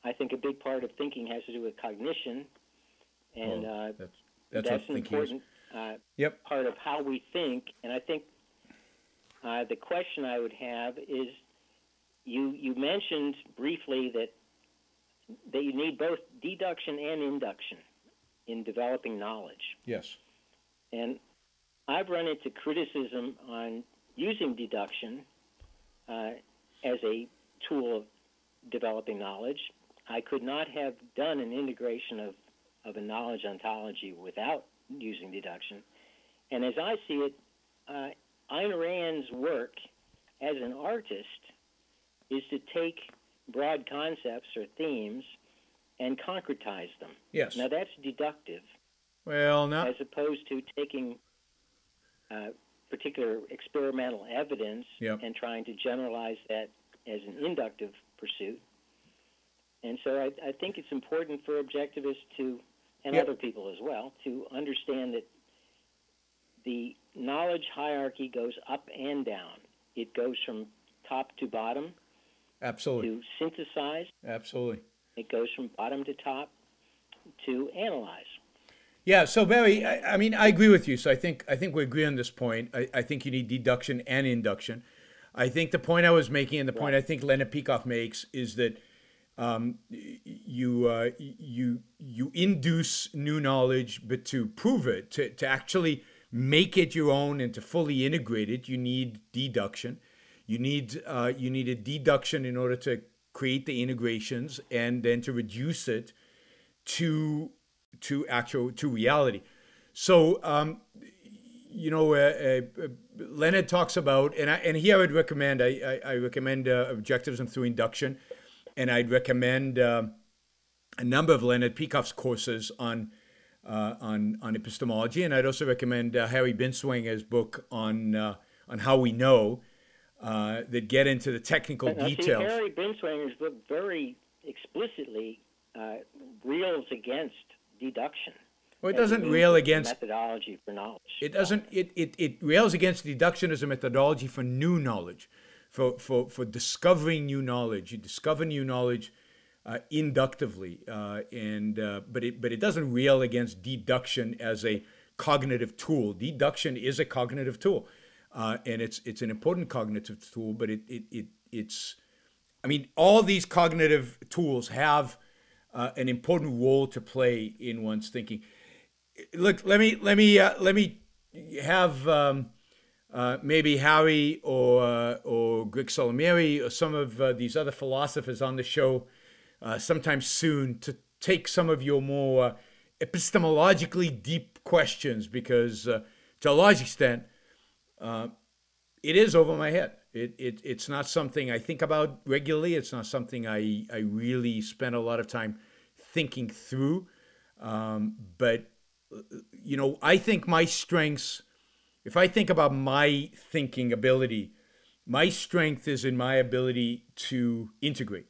I think a big part of thinking has to do with cognition, and that's an important part of how we think. And I think the question I would have is, you mentioned briefly that you need both deduction and induction in developing knowledge. Yes. And I've run into criticism on using deduction as a tool of developing knowledge. I could not have done an integration of a knowledge ontology without using deduction. And as I see it, Ayn Rand's work as an artist is to take broad concepts or themes and concretize them. Yes. Now that's deductive. Well, not as opposed to taking particular experimental evidence and trying to generalize that as an inductive pursuit. And so I think it's important for objectivists to, and other people as well, to understand that the knowledge hierarchy goes up and down. It goes from top to bottom, Absolutely. to synthesize. Absolutely. It goes from bottom to top to analyze. Yeah, so Barry, I mean, I agree with you. So I think we agree on this point. I think you need deduction and induction. I think the point I was making, and the point I think Leonard Peikoff makes, is that you induce new knowledge, but to prove it, to actually make it your own and to fully integrate it, you need deduction. You need a deduction in order to create the integrations and then to reduce it to reality. So Leonard talks about, and here I would recommend I recommend Objectivism through Induction, and I'd recommend a number of Leonard Peikoff's courses on epistemology, and I'd also recommend Harry Binswanger's book on how we know, that get into the technical details. See, Harry Binswanger's book very explicitly rails against deduction. Well, it doesn't rail against methodology for knowledge. It doesn't. It rails against deduction as a methodology for new knowledge, for discovering new knowledge. You discover new knowledge inductively, but it doesn't rail against deduction as a cognitive tool. Deduction is a cognitive tool, and it's an important cognitive tool. But it's I mean, all these cognitive tools have an important role to play in one's thinking. Look, let me have maybe Harry or Greg Solomeri or some of these other philosophers on the show sometime soon to take some of your more epistemologically deep questions, because to a large extent it is over my head. It's not something I think about regularly. It's not something I really spend a lot of time thinking through. But, I think my strengths, if I think about my thinking ability, my strength is in my ability to integrate.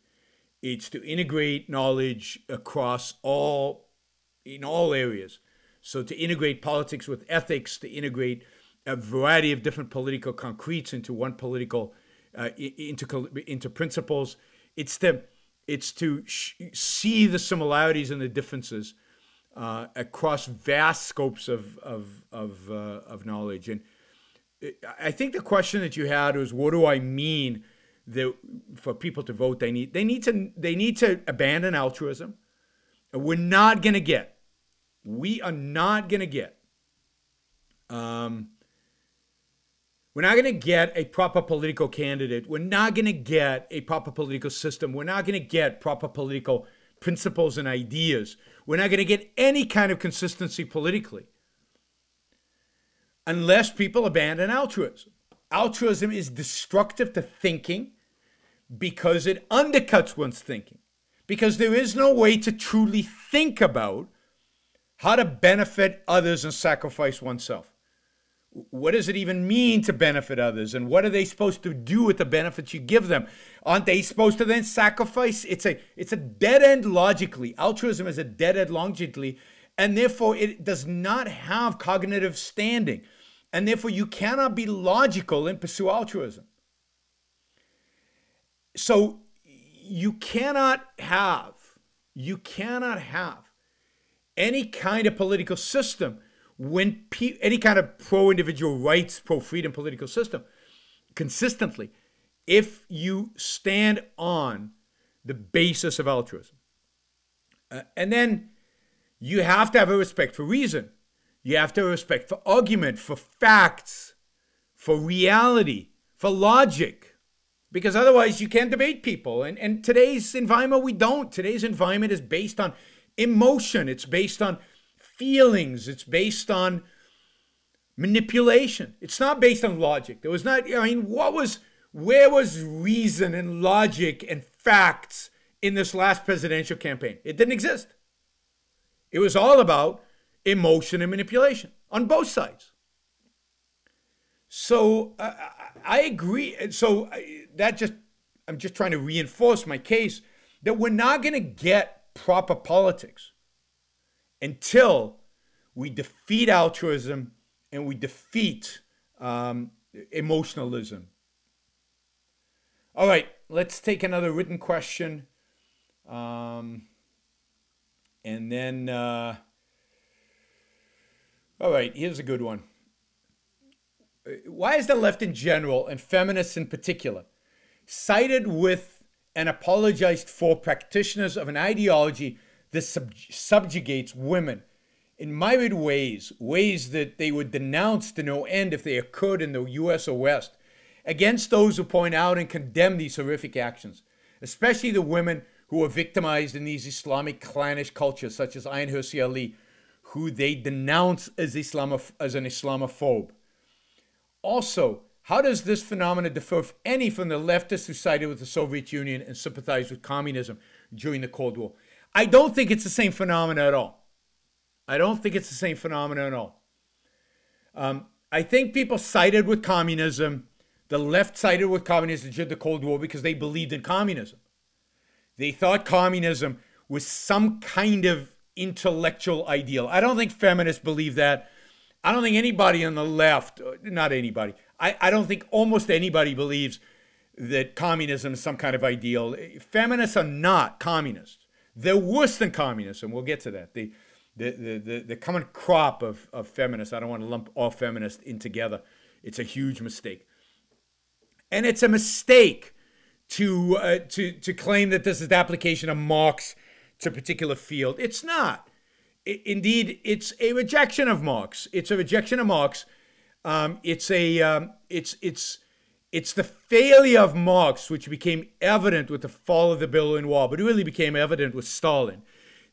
It's to integrate knowledge across in all areas. So to integrate politics with ethics, to integrate a variety of different political concretes into one political, into principles. It's to see the similarities and the differences across vast scopes of knowledge. And I think the question that you had was, what do I mean that for people to vote they need to abandon altruism? We are not going to get we're not going to get a proper political candidate. We're not going to get a proper political system. We're not going to get proper political principles and ideas. We're not going to get any kind of consistency politically unless people abandon altruism. Altruism is destructive to thinking because it undercuts one's thinking. Because there is no way to truly think about how to benefit others and sacrifice oneself. What does it even mean to benefit others? And what are they supposed to do with the benefits you give them? Aren't they supposed to then sacrifice? It's a dead end logically. Altruism is a dead end logically, and therefore it does not have cognitive standing. And therefore you cannot be logical and pursue altruism. So you cannot have any kind of political system when any kind of pro-individual rights, pro-freedom political system consistently, if you stand on the basis of altruism. And then you have to have a respect for reason. You have to have a respect for argument, for facts, for reality, for logic, because otherwise you can't debate people. And today's environment, we don't. Today's environment is based on emotion. It's based on feelings. It's based on manipulation. It's not based on logic. There was not, where was reason and logic and facts in this last presidential campaign? It didn't exist. It was all about emotion and manipulation on both sides. So I agree. So I'm just trying to reinforce my case that we're not going to get proper politics until we defeat altruism and we defeat emotionalism. All right, let's take another written question. And then, all right, here's a good one. Why is the left in general, and feminists in particular, sided with and apologized for practitioners of an ideology that subjugates women in myriad ways that they would denounce to no end if they occurred in the U.S. or West, against those who point out and condemn these horrific actions, especially the women who are victimized in these Islamic clannish cultures, such as Ayn Hirsi Ali, who they denounce as an Islamophobe. Also, how does this phenomenon differ, if any, from the leftists who sided with the Soviet Union and sympathized with communism during the Cold War? I don't think it's the same phenomenon at all. I don't think it's the same phenomenon at all. I think people sided with communism. The left sided with communism during the Cold War because they believed in communism. They thought communism was some kind of intellectual ideal. I don't think feminists believe that. I don't think anybody on the left, not anybody, I don't think almost anybody believes that communism is some kind of ideal. Feminists are not communists. They're worse than communism. We'll get to that. The common crop of feminists, I don't want to lump all feminists in together. It's a huge mistake. And it's a mistake to claim that this is the application of Marx to a particular field. It's not. Indeed, it's a rejection of Marx. It's a rejection of Marx. It's the failure of Marx, which became evident with the fall of the Berlin Wall, but it really became evident with Stalin,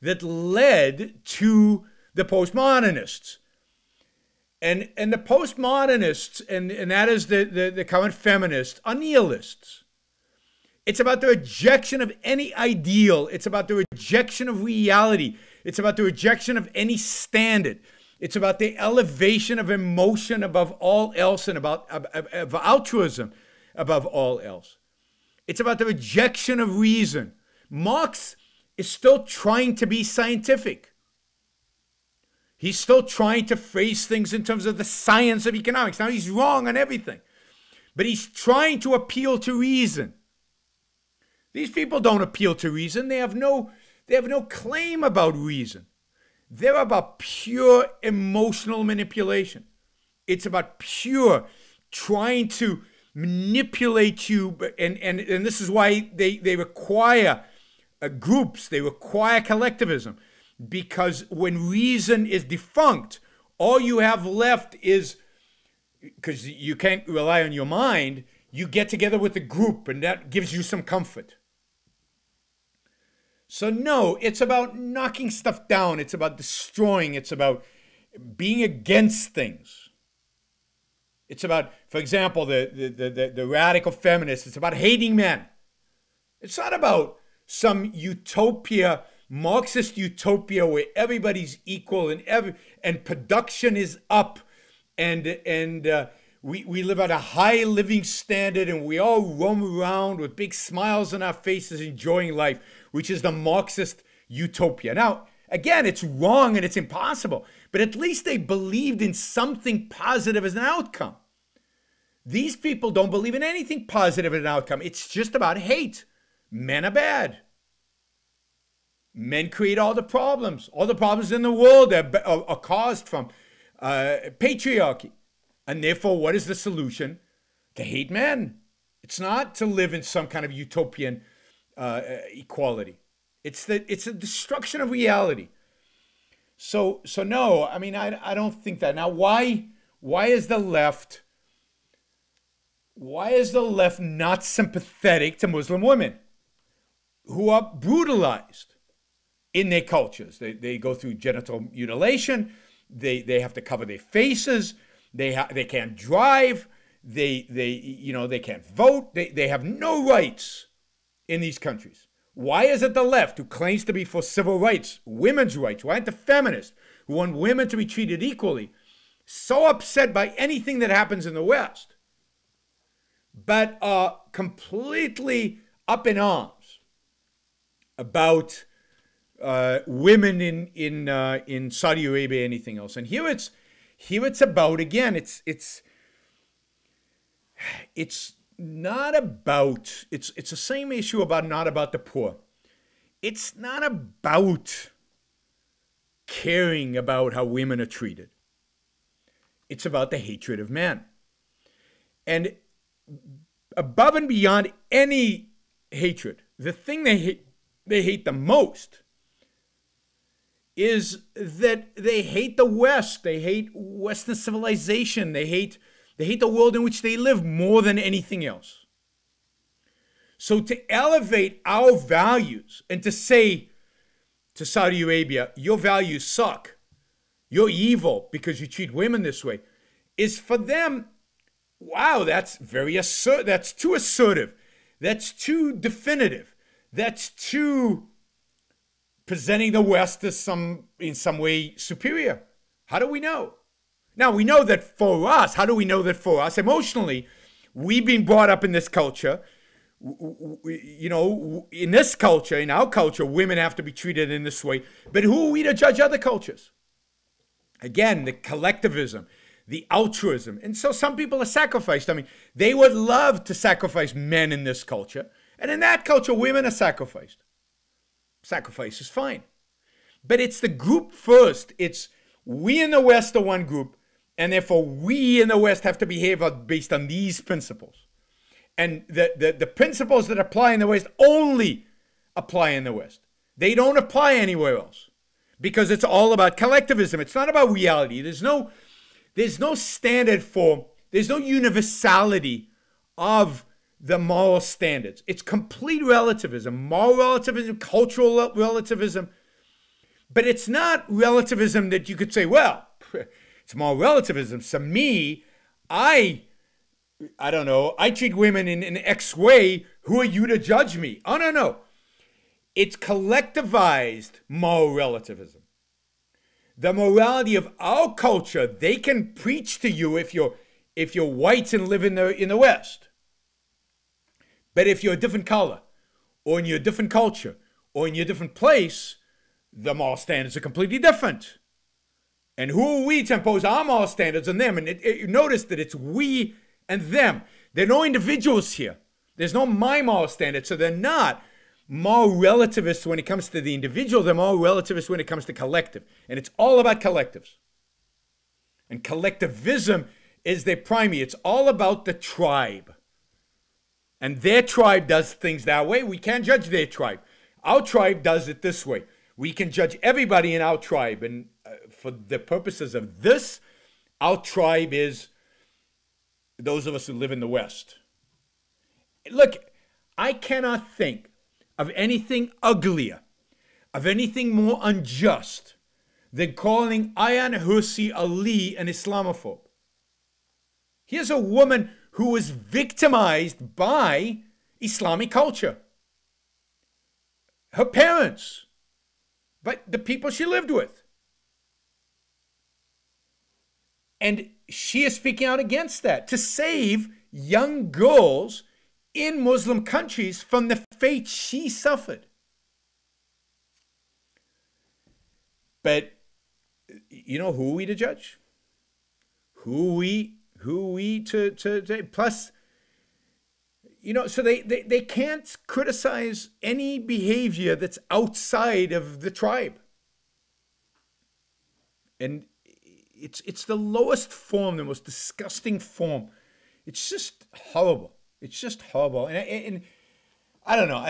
that led to the postmodernists. And the postmodernists, and that is the current feminists, are nihilists. It's about the rejection of any ideal. It's about the rejection of reality. It's about the rejection of any standard. It's about the elevation of emotion above all else and about of altruism above all else. It's about the rejection of reason. Marx is still trying to be scientific. He's still trying to phrase things in terms of the science of economics. Now, he's wrong on everything, but he's trying to appeal to reason. These people don't appeal to reason. They have no claim about reason. They're about pure emotional manipulation. It's about pure trying to manipulate you, and this is why they require groups, they require collectivism, because when reason is defunct, all you have left is, because you can't rely on your mind, you get together with a group, and that gives you some comfort. So no, it's about knocking stuff down. It's about destroying. It's about being against things. It's about, for example, the radical feminists. It's about hating men. It's not about some utopia, Marxist utopia where everybody's equal and production is up and we live at a high living standard and we all roam around with big smiles on our faces enjoying life, which is the Marxist utopia. Now, again, it's wrong and it's impossible, but at least they believed in something positive as an outcome. These people don't believe in anything positive as an outcome. It's just about hate. Men are bad. Men create all the problems. All the problems in the world are caused from patriarchy. And therefore, what is the solution? To hate men. It's not to live in some kind of utopian equality. It's a destruction of reality. So no, I mean, I don't think that. Now, why is the left not sympathetic to Muslim women who are brutalized in their cultures? They go through genital mutilation. They have to cover their faces. They can't drive. They can't vote. They have no rights in these countries. Why is it the left, who claims to be for civil rights, women's rights, why aren't the feminists, who want women to be treated equally, so upset by anything that happens in the West, but are completely up in arms about women in Saudi Arabia, anything else? And here it's about, again, it's not about, it's the same issue about not about the poor. It's not about caring about how women are treated. It's about the hatred of man. And above and beyond any hatred, the thing they hate the most is that they hate the West. They hate Western civilization. They hate the world in which they live more than anything else. So to elevate our values and to say to Saudi Arabia, your values suck, you're evil because you treat women this way, is for them, wow, that's that's too assertive. That's too definitive. That's too presenting the West as in some way superior. How do we know? Now, we know that for us, how do we know that for us? Emotionally, we've been brought up in this culture. You know, in this culture, in our culture, women have to be treated in this way. But who are we to judge other cultures? Again, the collectivism, the altruism. And so some people are sacrificed. I mean, they would love to sacrifice men in this culture. And in that culture, women are sacrificed. Sacrifice is fine. But it's the group first. It's we in the West are one group, and therefore we in the West have to behave based on these principles. And the principles that apply in the West only apply in the West. They don't apply anywhere else because it's all about collectivism. It's not about reality. There's no standard there's no universality of the moral standards. It's complete relativism, moral relativism, cultural relativism. But it's not relativism that you could say, well, it's moral relativism. So me, I don't know, I treat women in an X way. Who are you to judge me? Oh, no. It's collectivized moral relativism. The morality of our culture, they can preach to you if you're white and live in the West. But if you're a different color, or in your different culture, or in your different place, the moral standards are completely different. And who are we to impose our moral standards on them? And notice that it's we and them. There are no individuals here. There's no my moral standard. So they're not moral relativists when it comes to the individual. They're moral relativists when it comes to collective. And it's all about collectives. And collectivism is their primary. It's all about the tribe. And their tribe does things that way. We can't judge their tribe. Our tribe does it this way. We can judge everybody in our tribe. And for the purposes of this, our tribe is those of us who live in the West. Look, I cannot think of anything uglier, of anything more unjust than calling Ayaan Hirsi Ali an Islamophobe. Here's a woman who was victimized by Islamic culture. Her parents, but the people she lived with. And she is speaking out against that to save young girls in Muslim countries from the fate she suffered. But, you know, who are we to judge? Who are we to plus, you know, so they can't criticize any behavior that's outside of the tribe. And it's the lowest form, the most disgusting form. It's just horrible. It's just horrible. And I don't know.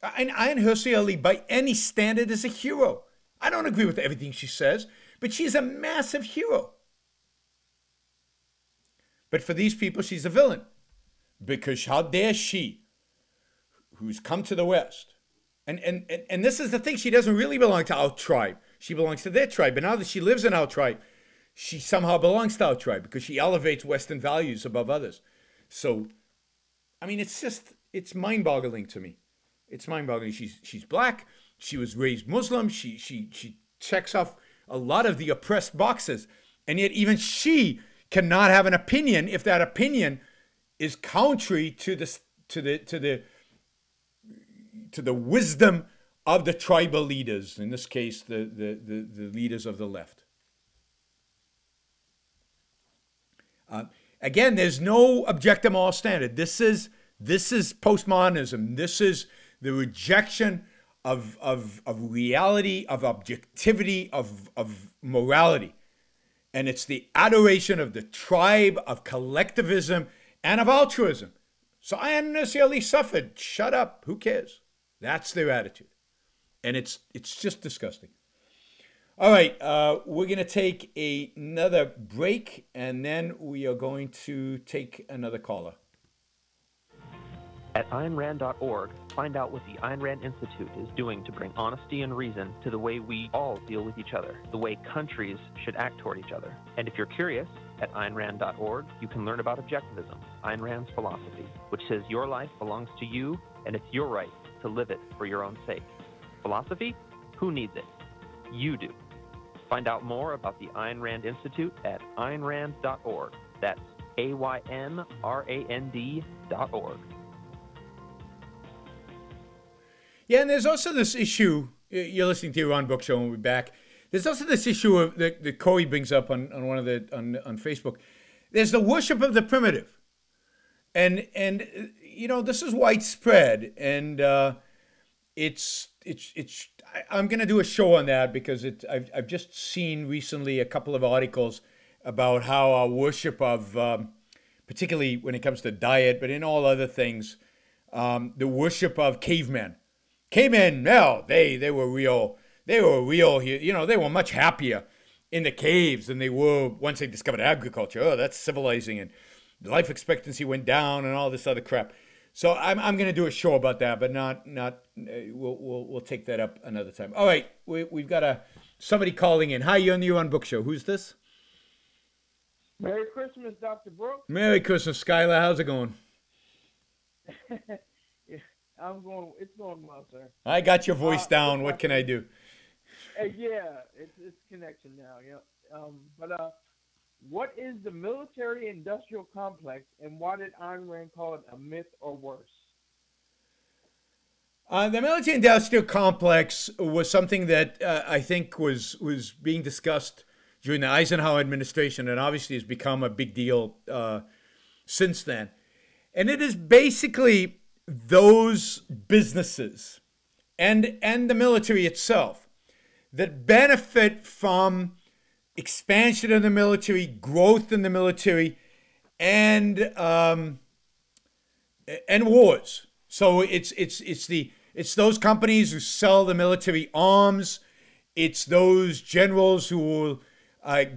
Ayaan Hirsi Ali, by any standard, is a hero. I don't agree with everything she says, but she's a massive hero. But for these people, she's a villain. Because how dare she, who's come to the West. And this is the thing, she doesn't really belong to our tribe. She belongs to their tribe. But now that she lives in our tribe, she somehow belongs to our tribe because she elevates Western values above others. So, I mean, it's mind-boggling to me. It's mind-boggling. She's black. She was raised Muslim. She checks off a lot of the oppressed boxes. And yet even she cannot have an opinion if that opinion is contrary to the wisdom of the tribal leaders, in this case, the leaders of the left. Again, there's no objective moral standard. This is postmodernism. This is the rejection of reality, of objectivity, of morality. And it's the adoration of the tribe, of collectivism, and of altruism. So I hadn't necessarily suffered. Shut up. Who cares? That's their attitude. And it's just disgusting. All right, we're going to take another break, and then we are going to take another caller. At AynRand.org, find out what the Ayn Rand Institute is doing to bring honesty and reason to the way we all deal with each other, the way countries should act toward each other. And if you're curious, at AynRand.org, you can learn about Objectivism, Ayn Rand's philosophy, which says your life belongs to you, and it's your right to live it for your own sake. Philosophy? Who needs it? You do. Find out more about the Ayn Rand Institute at AynRand.org. That's AYNRAND.org. Yeah, and there's also this issue. You're listening to Yaron Book Show, and we'll be back. There's also this issue of that Corey brings up on one of the on Facebook. There's the worship of the primitive, and you know, this is widespread, and it's. I'm going to do a show on that because I've just seen recently a couple of articles about how our worship of, particularly when it comes to diet, but in all other things, the worship of cavemen. Cavemen, no, they were real. They were real here. You know, they were much happier in the caves than they were once they discovered agriculture. Oh, that's civilizing, and life expectancy went down, and all this other crap. So I'm going to do a show about that, but not. We'll take that up another time. All right, we've got somebody calling in. Hi, you're on the Yaron Book Show. Who's this? Merry Christmas, Dr. Brook. Merry Christmas, Skylar. How's it going? It's going well, sir. I got your voice down. What can I do? Yeah, it's connection now. Yeah. What is the military-industrial complex, and why did Ayn Rand call it a myth or worse? The military-industrial complex was something that I think was being discussed during the Eisenhower administration, and obviously has become a big deal since then. And it is basically those businesses and the military itself that benefit from expansion of the military, growth in the military, and wars. So it's those companies who sell the military arms. It's those generals who will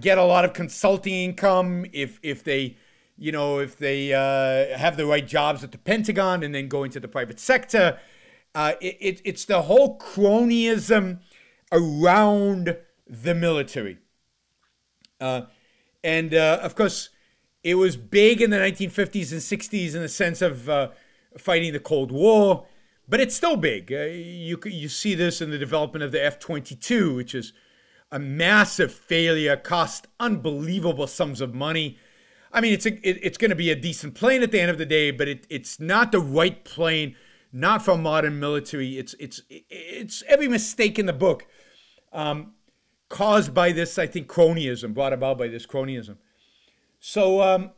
get a lot of consulting income if they have the right jobs at the Pentagon and then go into the private sector. It's the whole cronyism around the military. Of course, it was big in the 1950s and 60s in the sense of fighting the Cold War, but it's still big. You see this in the development of the F-22, which is a massive failure, cost unbelievable sums of money. I mean, it's going to be a decent plane at the end of the day, but it's not the right plane, not for modern military. It's every mistake in the book. Caused by this, I think, cronyism, brought about by this cronyism. So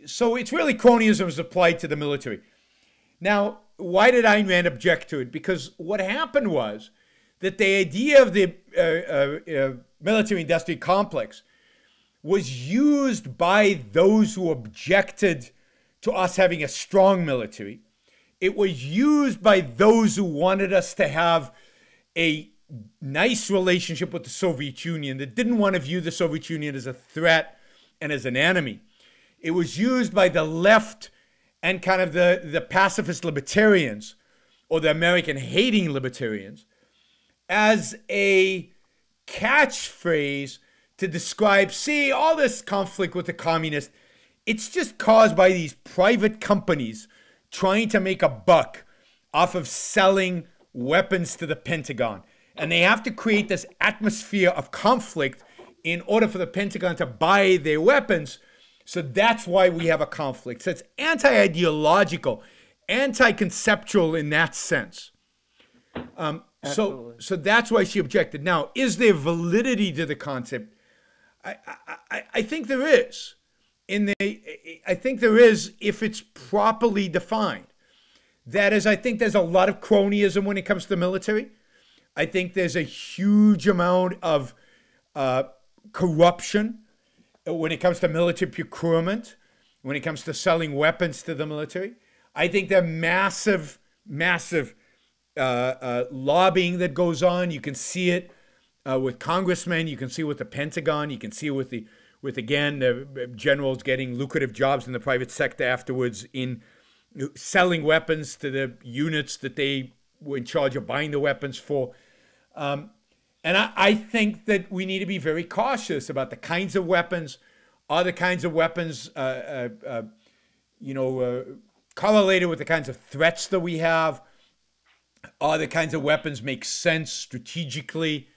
it's really cronyism is applied to the military. Now, why did Ayn Rand object to it? Because what happened was that the idea of the military-industrial complex was used by those who objected to us having a strong military. It was used by those who wanted us to have a nice relationship with the Soviet Union, that didn't want to view the Soviet Union as a threat and as an enemy. It was used by the left and kind of the pacifist libertarians, or the American-hating libertarians, as a catchphrase to describe, see, all this conflict with the communists, it's just caused by these private companies trying to make a buck off of selling weapons to the Pentagon. And they have to create this atmosphere of conflict in order for the Pentagon to buy their weapons. So that's why we have a conflict. So it's anti-ideological, anti-conceptual in that sense. So that's why she objected. Now, is there validity to the concept? I think there is. I think there is if it's properly defined. That is, I think there's a lot of cronyism when it comes to the military. I think there's a huge amount of corruption when it comes to military procurement, when it comes to selling weapons to the military. I think there are massive lobbying that goes on. You can see it with congressmen. You can see it with the Pentagon. You can see it with again, the generals getting lucrative jobs in the private sector afterwards in selling weapons to the units that they were in charge of buying the weapons for. And I think that we need to be very cautious about the kinds of weapons. Are the kinds of weapons, correlated with the kinds of threats that we have? Are the kinds of weapons make sense strategically?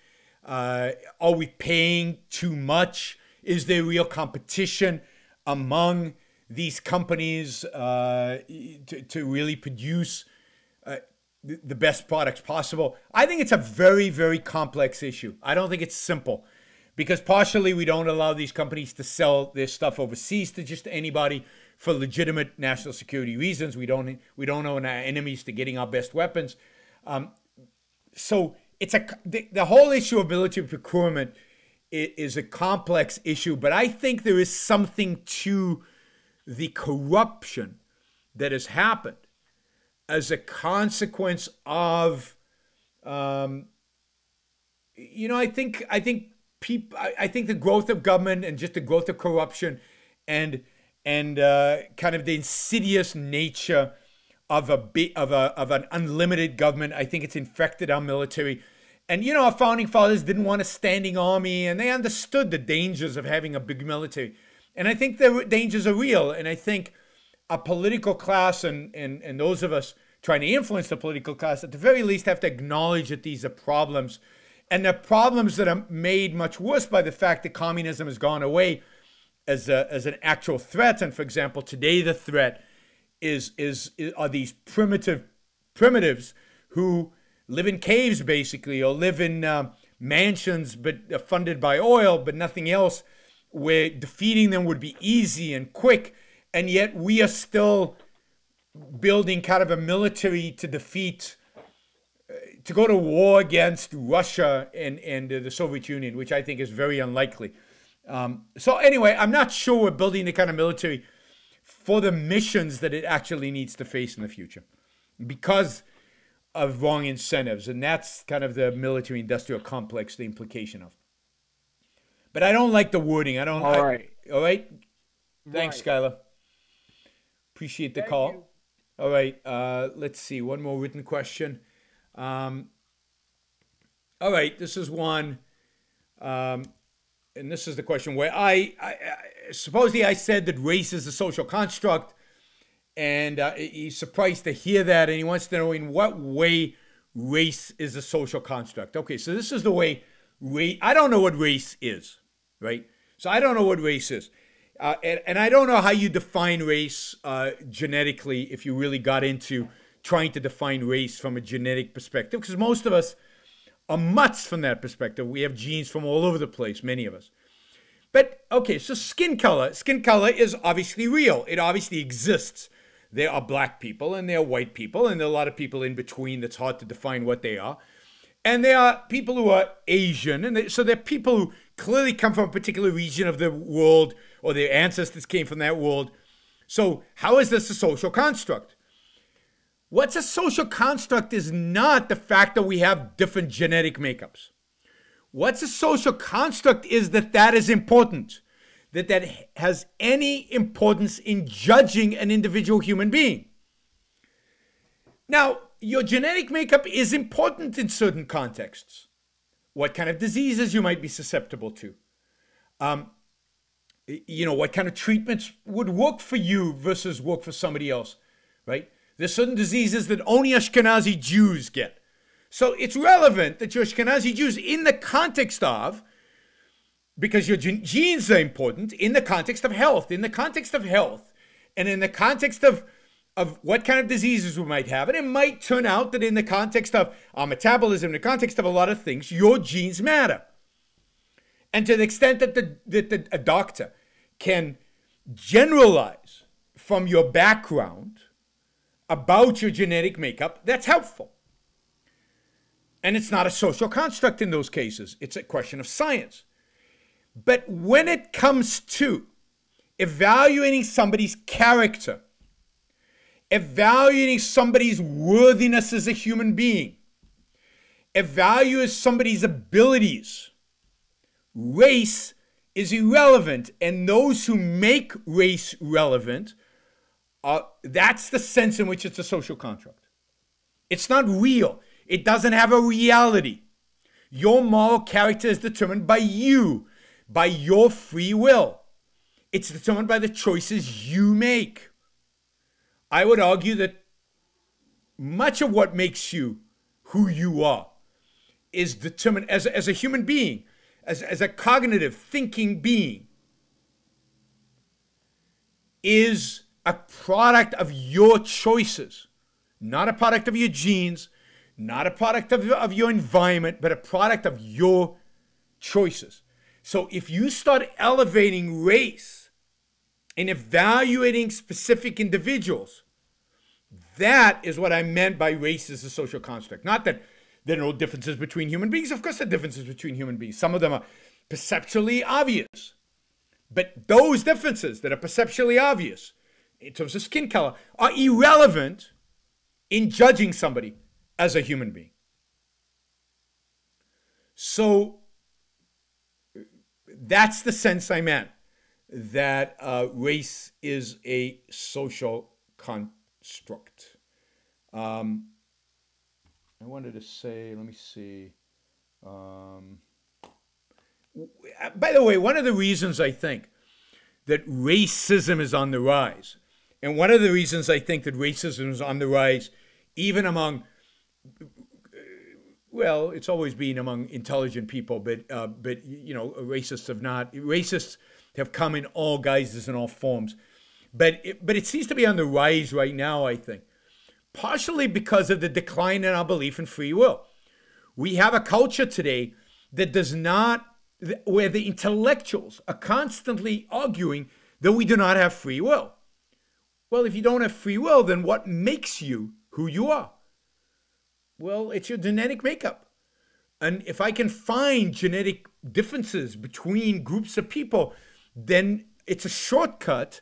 Are we paying too much? Is there real competition among these companies to really produce the best products possible? I think it's a very, very complex issue. I don't think it's simple because partially we don't allow these companies to sell their stuff overseas to just anybody for legitimate national security reasons. We don't own our enemies to getting our best weapons. So it's the whole issue of military procurement is a complex issue, but I think there is something to the corruption that has happened as a consequence of, I think the growth of government and just the growth of corruption and kind of the insidious nature of an unlimited government. I think it's infected our military. And, our founding fathers didn't want a standing army, and they understood the dangers of having a big military. And I think the dangers are real. And I think a political class and those of us trying to influence the political class, at the very least, have to acknowledge that these are problems. And they're problems that are made much worse by the fact that communism has gone away as an actual threat. And, for example, today the threat are these primitives who live in caves, basically, or live in mansions but are funded by oil but nothing else, where defeating them would be easy and quick, and yet we are still building kind of a military to defeat, to go to war against Russia and the Soviet Union, which I think is very unlikely. So anyway, I'm not sure we're building the kind of military for the missions that it actually needs to face in the future because of wrong incentives. And that's kind of the military-industrial complex, the implication of. But I don't like the wording. All right? Thanks, Skylar. Appreciate the call. You. All right. Let's see. One more written question. All right. This is one. And this is the question where I supposedly I said that race is a social construct. And he's surprised to hear that. And he wants to know in what way race is a social construct. Okay. So this is the way I don't know what race is, right? So I don't know what race is. And I don't know how you define race genetically if you really got into trying to define race from a genetic perspective, because most of us are mutts from that perspective. We have genes from all over the place, many of us. But, okay, so skin color. Skin color is obviously real. It obviously exists. There are black people and there are white people and there are a lot of people in between that's hard to define what they are. And there are people who are Asian. And so there are people who clearly come from a particular region of the world or their ancestors came from that world. So how is this a social construct? What's a social construct is not the fact that we have different genetic makeups. What's a social construct is that is important, that has any importance in judging an individual human being. Now, your genetic makeup is important in certain contexts. What kind of diseases you might be susceptible to. What kind of treatments would work for you versus work for somebody else, right? There's certain diseases that only Ashkenazi Jews get. So it's relevant that you're Ashkenazi Jews in the context of, because your genes are important, in the context of health. In the context of health, and in the context of what kind of diseases we might have. And it might turn out that in the context of our metabolism, in the context of a lot of things, your genes matter. And to the extent that a doctor can generalize from your background about your genetic makeup, that's helpful. And it's not a social construct in those cases. It's a question of science. But when it comes to evaluating somebody's character, evaluating somebody's worthiness as a human being, evaluating somebody's abilities, race is irrelevant. And those who make race relevant, that's the sense in which it's a social contract. It's not real. It doesn't have a reality. Your moral character is determined by you, by your free will. It's determined by the choices you make. I would argue that much of what makes you who you are is determined as a human being, as a cognitive thinking being, is a product of your choices, not a product of your genes, not a product of your environment, but a product of your choices. So if you start elevating race and evaluating specific individuals, that is what I meant by race as a social construct. Not that there are no differences between human beings. Of course there are differences between human beings. Some of them are perceptually obvious. But those differences that are perceptually obvious in terms of skin color are irrelevant in judging somebody as a human being. So that's the sense I meant, that race is a social construct. I wanted to say, let me see. By the way, one of the reasons I think that racism is on the rise, and one of the reasons I think that racism is on the rise, even among, well, it's always been among intelligent people, but you know, racists have not. Racists have come in all guises and all forms, but it seems to be on the rise right now, I think, partially because of the decline in our belief in free will. We have a culture today that does not, where the intellectuals are constantly arguing that we do not have free will. Well, if you don't have free will, then what makes you who you are? Well, it's your genetic makeup. And if I can find genetic differences between groups of people, then it's a shortcut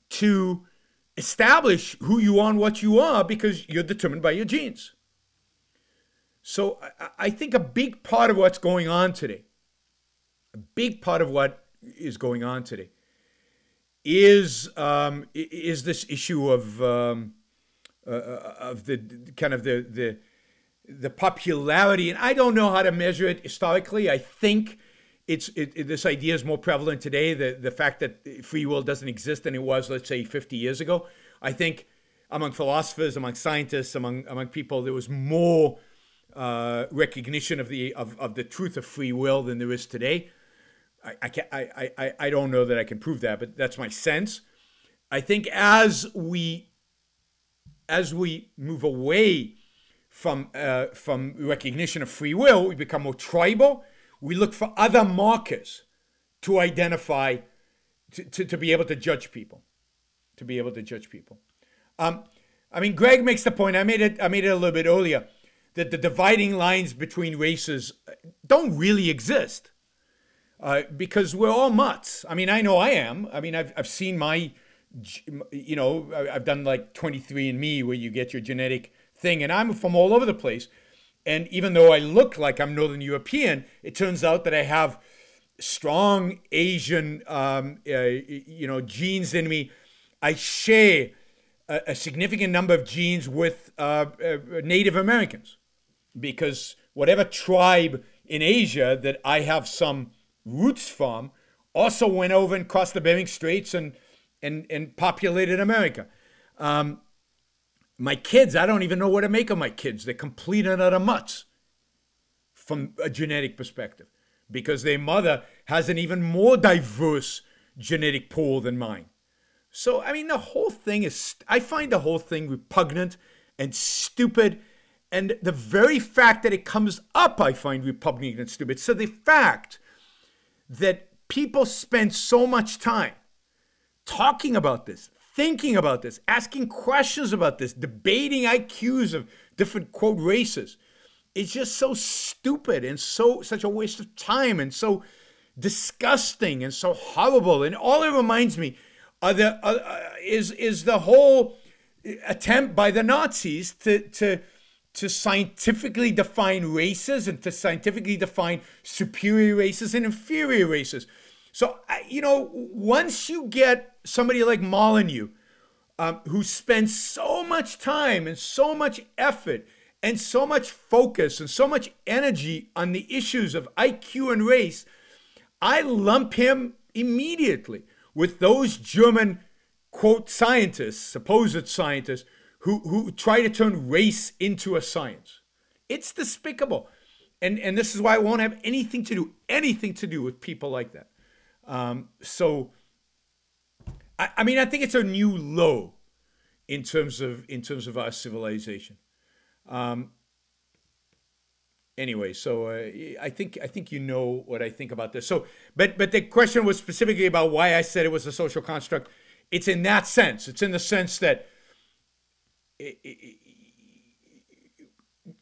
to establish who you are and what you are, because you're determined by your genes. So I think a big part of what's going on today, is this issue of the kind of the popularity, and I don't know how to measure it historically. I think this idea is more prevalent today. The fact that free will doesn't exist than it was, let's say, 50 years ago. I think among philosophers, among scientists, among people, there was more recognition of the truth of free will than there is today. I don't know that I can prove that, but that's my sense. I think as we move away from recognition of free will, we become more tribal. We look for other markers to identify, to be able to judge people, I mean, Greg makes the point. I made it a little bit earlier, that the dividing lines between races don't really exist. Because we're all mutts. I mean, I know I am. I mean, I've seen my, you know, I've done like 23andMe, where you get your genetic thing, and I'm from all over the place. And even though I look like I'm Northern European, it turns out that I have strong Asian, genes in me. I share a significant number of genes with Native Americans, because whatever tribe in Asia that I have some roots from also went over and crossed the Bering Straits and populated America. My kids, I don't even know what to make of my kids. They're complete and utter mutts from a genetic perspective, because their mother has an even more diverse genetic pool than mine. So, I mean, the whole thing is, I find the whole thing repugnant and stupid. And the very fact that it comes up, I find repugnant and stupid. So the fact that people spend so much time talking about this, thinking about this, asking questions about this, debating IQs of different, quote, races. It's just so stupid and such a waste of time and so disgusting and so horrible. And all it reminds me is the whole attempt by the Nazis to scientifically define races and to scientifically define superior races and inferior races. So, once you get somebody like Molyneux, who spends so much time and so much effort and so much focus and so much energy on the issues of IQ and race, I lump him immediately with those German, quote, scientists, supposed scientists, who try to turn race into a science. It's despicable. And this is why I won't have anything to do with people like that. So, I mean, I think it's a new low in terms of our civilization. Anyway, so I think you know what I think about this. So, but the question was specifically about why I said it was a social construct. It's in that sense. It's in the sense that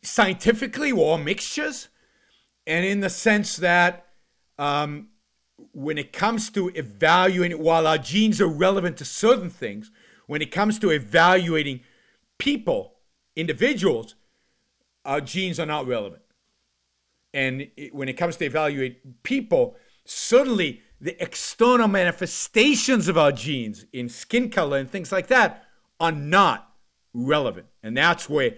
scientifically we're all mixtures, and in the sense that when it comes to evaluating, while our genes are relevant to certain things, when it comes to evaluating people, individuals, our genes are not relevant. And when it comes to evaluate people, certainly the external manifestations of our genes in skin color and things like that are not relevant. And that's where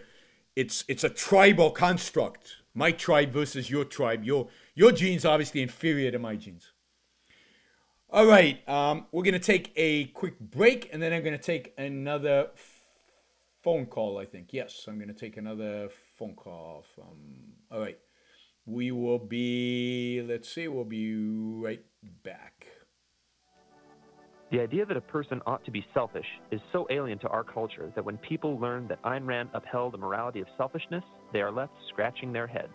it's a tribal construct. My tribe versus your tribe. Your genes are obviously inferior to my genes. All right, we're going to take a quick break, and then I'm going to take another phone call, I think. Yes, I'm going to take another phone call from... All right. We will be, we'll be right back. The idea that a person ought to be selfish is so alien to our culture that when people learn that Ayn Rand upheld a morality of selfishness, they are left scratching their heads.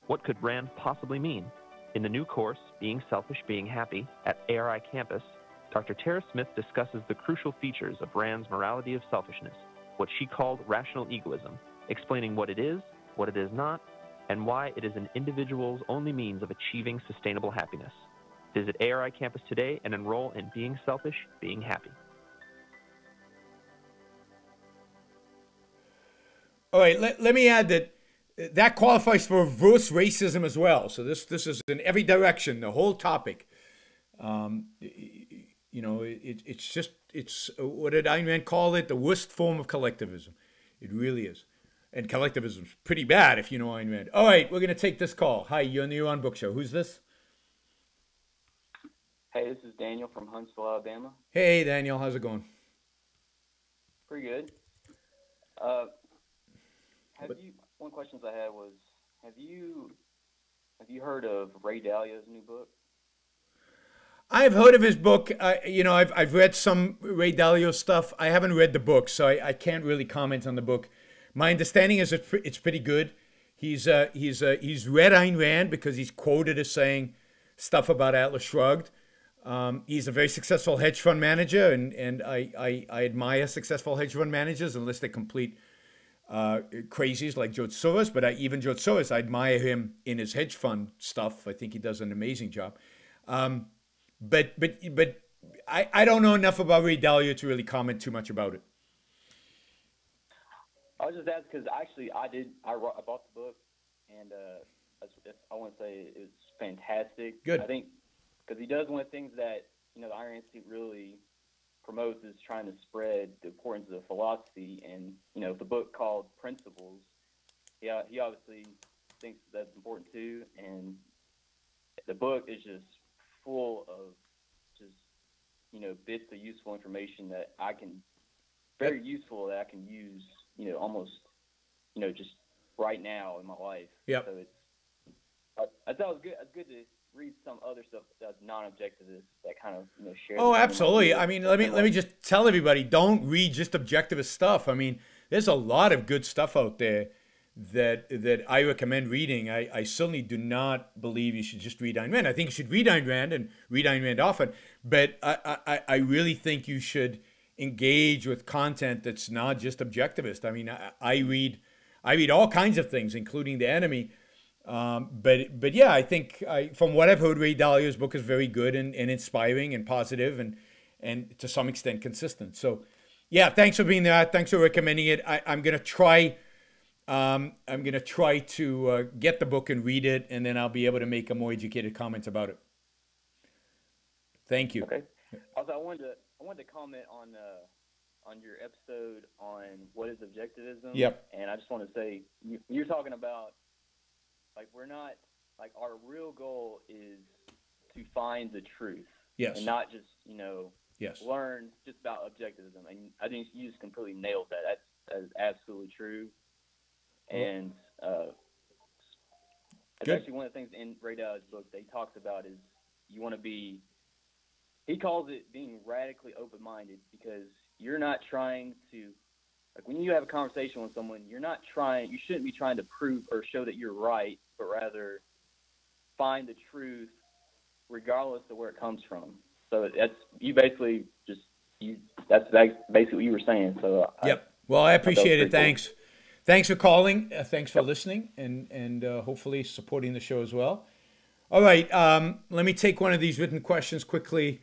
What could Rand possibly mean? In the new course, Being Selfish, Being Happy, at ARI campus, Dr. Tara Smith discusses the crucial features of Rand's morality of selfishness, what she called rational egoism, explaining what it is not, and why it is an individual's only means of achieving sustainable happiness. Visit ARI campus today and enroll in Being Selfish, Being Happy. All right, let me add that qualifies for reverse racism as well. So this is in every direction, the whole topic. It's what did Ayn Rand call it? The worst form of collectivism. It really is. And collectivism's pretty bad if you know Ayn Rand. All right, we're going to take this call. Hi, you're on the Yaron Brook Show. Who's this? Hey, this is Daniel from Huntsville, Alabama. Hey, Daniel. How's it going? Pretty good. One question I had was, have you heard of Ray Dalio's new book? I've heard of his book. I've read some Ray Dalio stuff. I haven't read the book, so I can't really comment on the book. My understanding is it's pretty good. He's read Ayn Rand because he's quoted as saying stuff about Atlas Shrugged. He's a very successful hedge fund manager, and I admire successful hedge fund managers unless they're complete crazies like George Soros. But even George Soros, I admire him in his hedge fund stuff. I think he does an amazing job. But I don't know enough about Ray Dalio to really comment too much about it. I was just asking because actually I bought the book, and I want to say it's fantastic. Good. I think because he does one of the things that the Iron Institute really promotes is trying to spread the importance of philosophy, and the book called Principles. He obviously thinks that's important too, and the book is just full of bits of useful information that very useful that I can use, almost, just right now in my life. Yep. So I thought it was good. It's good to read some other stuff that's non-objectivist that kind of, share. Oh, absolutely. I mean, let me just tell everybody, don't read just objectivist stuff. I mean, there's a lot of good stuff out there that I recommend reading. I certainly do not believe you should just read Ayn Rand. I think you should read Ayn Rand and read Ayn Rand often, but I really think you should engage with content that's not just objectivist. I mean, I read all kinds of things, including The Enemy. But yeah, I think from what I've heard, Ray Dalio's book is very good and inspiring and positive and to some extent consistent. So yeah, thanks for being there. Thanks for recommending it. I'm gonna try to get the book and read it, and then I'll be able to make a more educated comment about it. Thank you. Okay. Also, I wanted to comment on your episode on what is objectivism. Yep. And I just want to say, you're talking about, like, we're not, like, our real goal is to find the truth. Yes. And not just, yes, learn just about objectivism. And I think you just completely nailed that. That's absolutely true. And it's actually one of the things in Ray Dalio's book that he talks about is you want to be, he calls it being radically open-minded, because you're not trying to, like, when you have a conversation with someone, you shouldn't be trying to prove or show that you're right, but rather find the truth regardless of where it comes from. So that's basically what you were saying. So yep. Well, I appreciate it. Cool. Thanks. Thanks for calling. Thanks for listening and hopefully supporting the show as well. All right. Let me take one of these written questions quickly.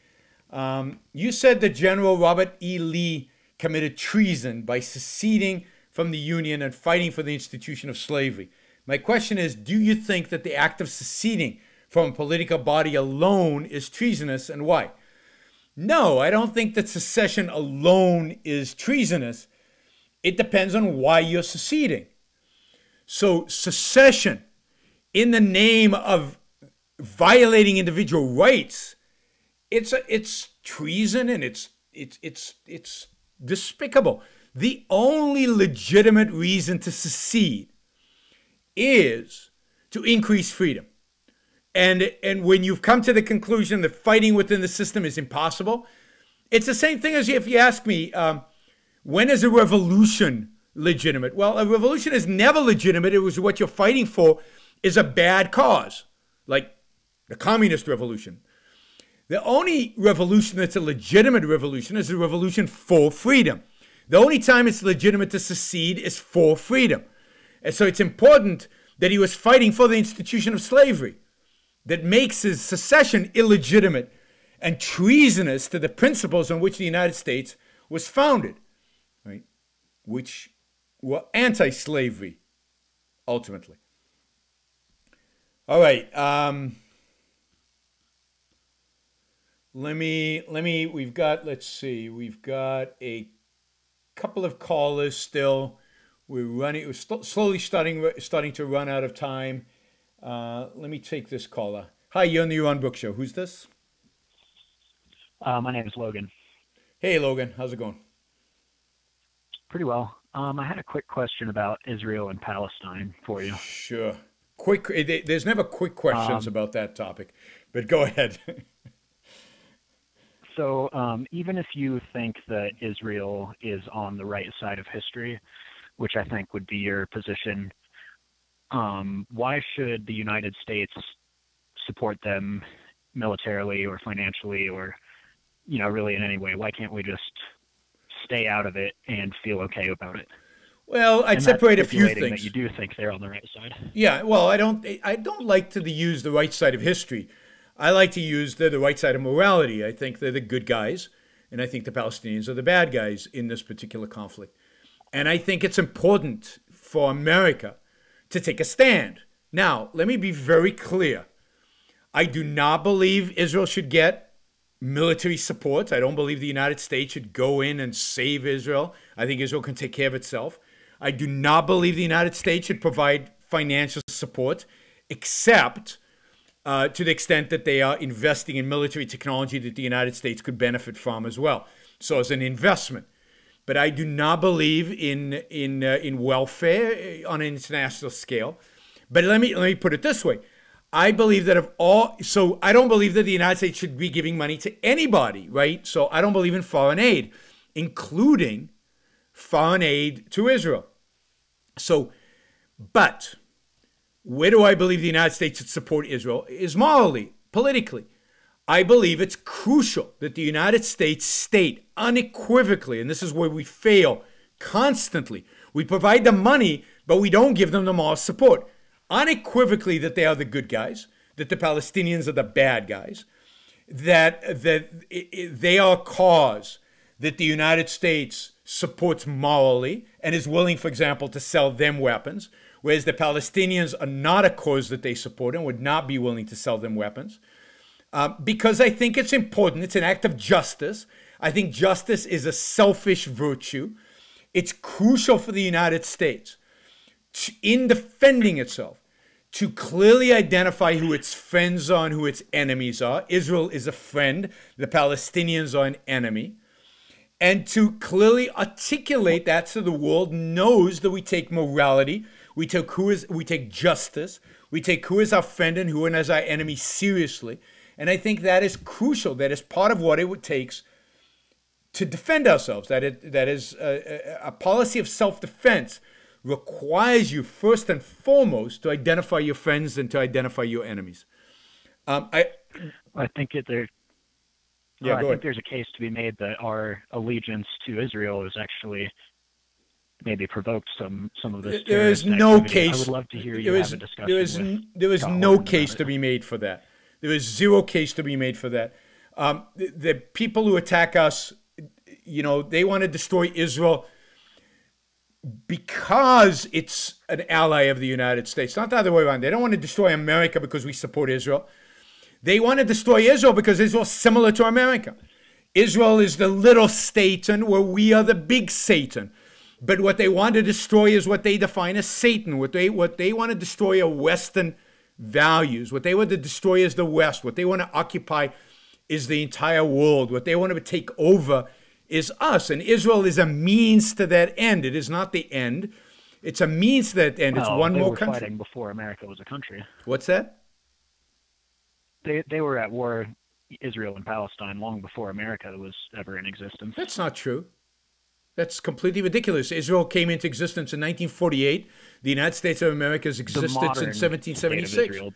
You said that General Robert E. Lee committed treason by seceding from the Union and fighting for the institution of slavery. My question is, do you think that the act of seceding from a political body alone is treasonous, and why? No, I don't think that secession alone is treasonous. It depends on why you're seceding. So secession in the name of violating individual rights, it's treason, and it's despicable. The only legitimate reason to secede is to increase freedom. And when you've come to the conclusion that fighting within the system is impossible, it's the same thing as if you ask me, when is a revolution legitimate? Well, a revolution is never legitimate. It was what you're fighting for is a bad cause, like the communist revolution. The only revolution that's a legitimate revolution is a revolution for freedom. The only time it's legitimate to secede is for freedom. And so it's important that he was fighting for the institution of slavery that makes his secession illegitimate and treasonous to the principles on which the United States was founded, right? Which were anti-slavery, ultimately. All right. We've got a couple of callers still. We're slowly starting to run out of time. Let me take this caller. Hi, you're on the Yaron Brook Show. Who's this? My name is Logan. Hey, Logan. How's it going? Pretty well. I had a quick question about Israel and Palestine for you. Sure. There's never quick questions about that topic, but go ahead. So even if you think that Israel is on the right side of history, which I think would be your position, why should the United States support them militarily or financially or, really in any way? Why can't we just stay out of it and feel okay about it? Well, I'd separate a few things. That you do think they're on the right side. Yeah, well, I don't like to use the right side of history. I like to use the right side of morality. I think they're the good guys, and I think the Palestinians are the bad guys in this particular conflict. And I think it's important for America to take a stand. Now, let me be very clear. I do not believe Israel should get military support. I don't believe the United States should go in and save Israel. I think Israel can take care of itself. I do not believe the United States should provide financial support, except to the extent that they are investing in military technology that the United States could benefit from as well. So as an investment. But I do not believe in welfare on an international scale. But let me put it this way. I believe that I don't believe that the United States should be giving money to anybody, right? So I don't believe in foreign aid, including foreign aid to Israel. So But where do I believe the United States should support Israel is morally, politically. I believe it's crucial that the United States state unequivocally, and this is where we fail constantly. We provide the money, but we don't give them the moral support. Unequivocally that they are the good guys, that the Palestinians are the bad guys, that they are a cause that the United States supports morally and is willing, for example, to sell them weapons, whereas the Palestinians are not a cause that they support and would not be willing to sell them weapons. Because I think it's important. It's an act of justice. I think justice is a selfish virtue. It's crucial for the United States, in defending itself, to clearly identify who its friends are and who its enemies are. Israel is a friend. The Palestinians are an enemy. And to clearly articulate that so the world knows that we take morality, we take justice, we take who is our friend and who is our enemy seriously. And I think that is crucial. That is part of what it takes to defend ourselves. That is a policy of self-defense requires you first and foremost to identify your friends and to identify your enemies. I think there's a case to be made that our allegiance to Israel is actually maybe provoked some of this. There is no activity. case. I would love to hear you have a discussion. There is no case to be made for that. There is zero case to be made for that. The people who attack us, they want to destroy Israel because it's an ally of the United States. Not the other way around. They don't want to destroy America because we support Israel. They want to destroy Israel because Israel is similar to America. Israel is the little Satan where we are the big Satan. But what they want to destroy is what they define as Satan. What they want to destroy are Western values. What they want to destroy is the West. What they want to occupy is the entire world. What they want to take over is us. And Israel is a means to that end. It is not the end. It's a means to that end. It's one more country. They were fighting before America was a country. What's that? They were at war, Israel and Palestine, long before America was ever in existence. That's not true. That's completely ridiculous. Israel came into existence in 1948. The United States of America has existed since 1776. Israel,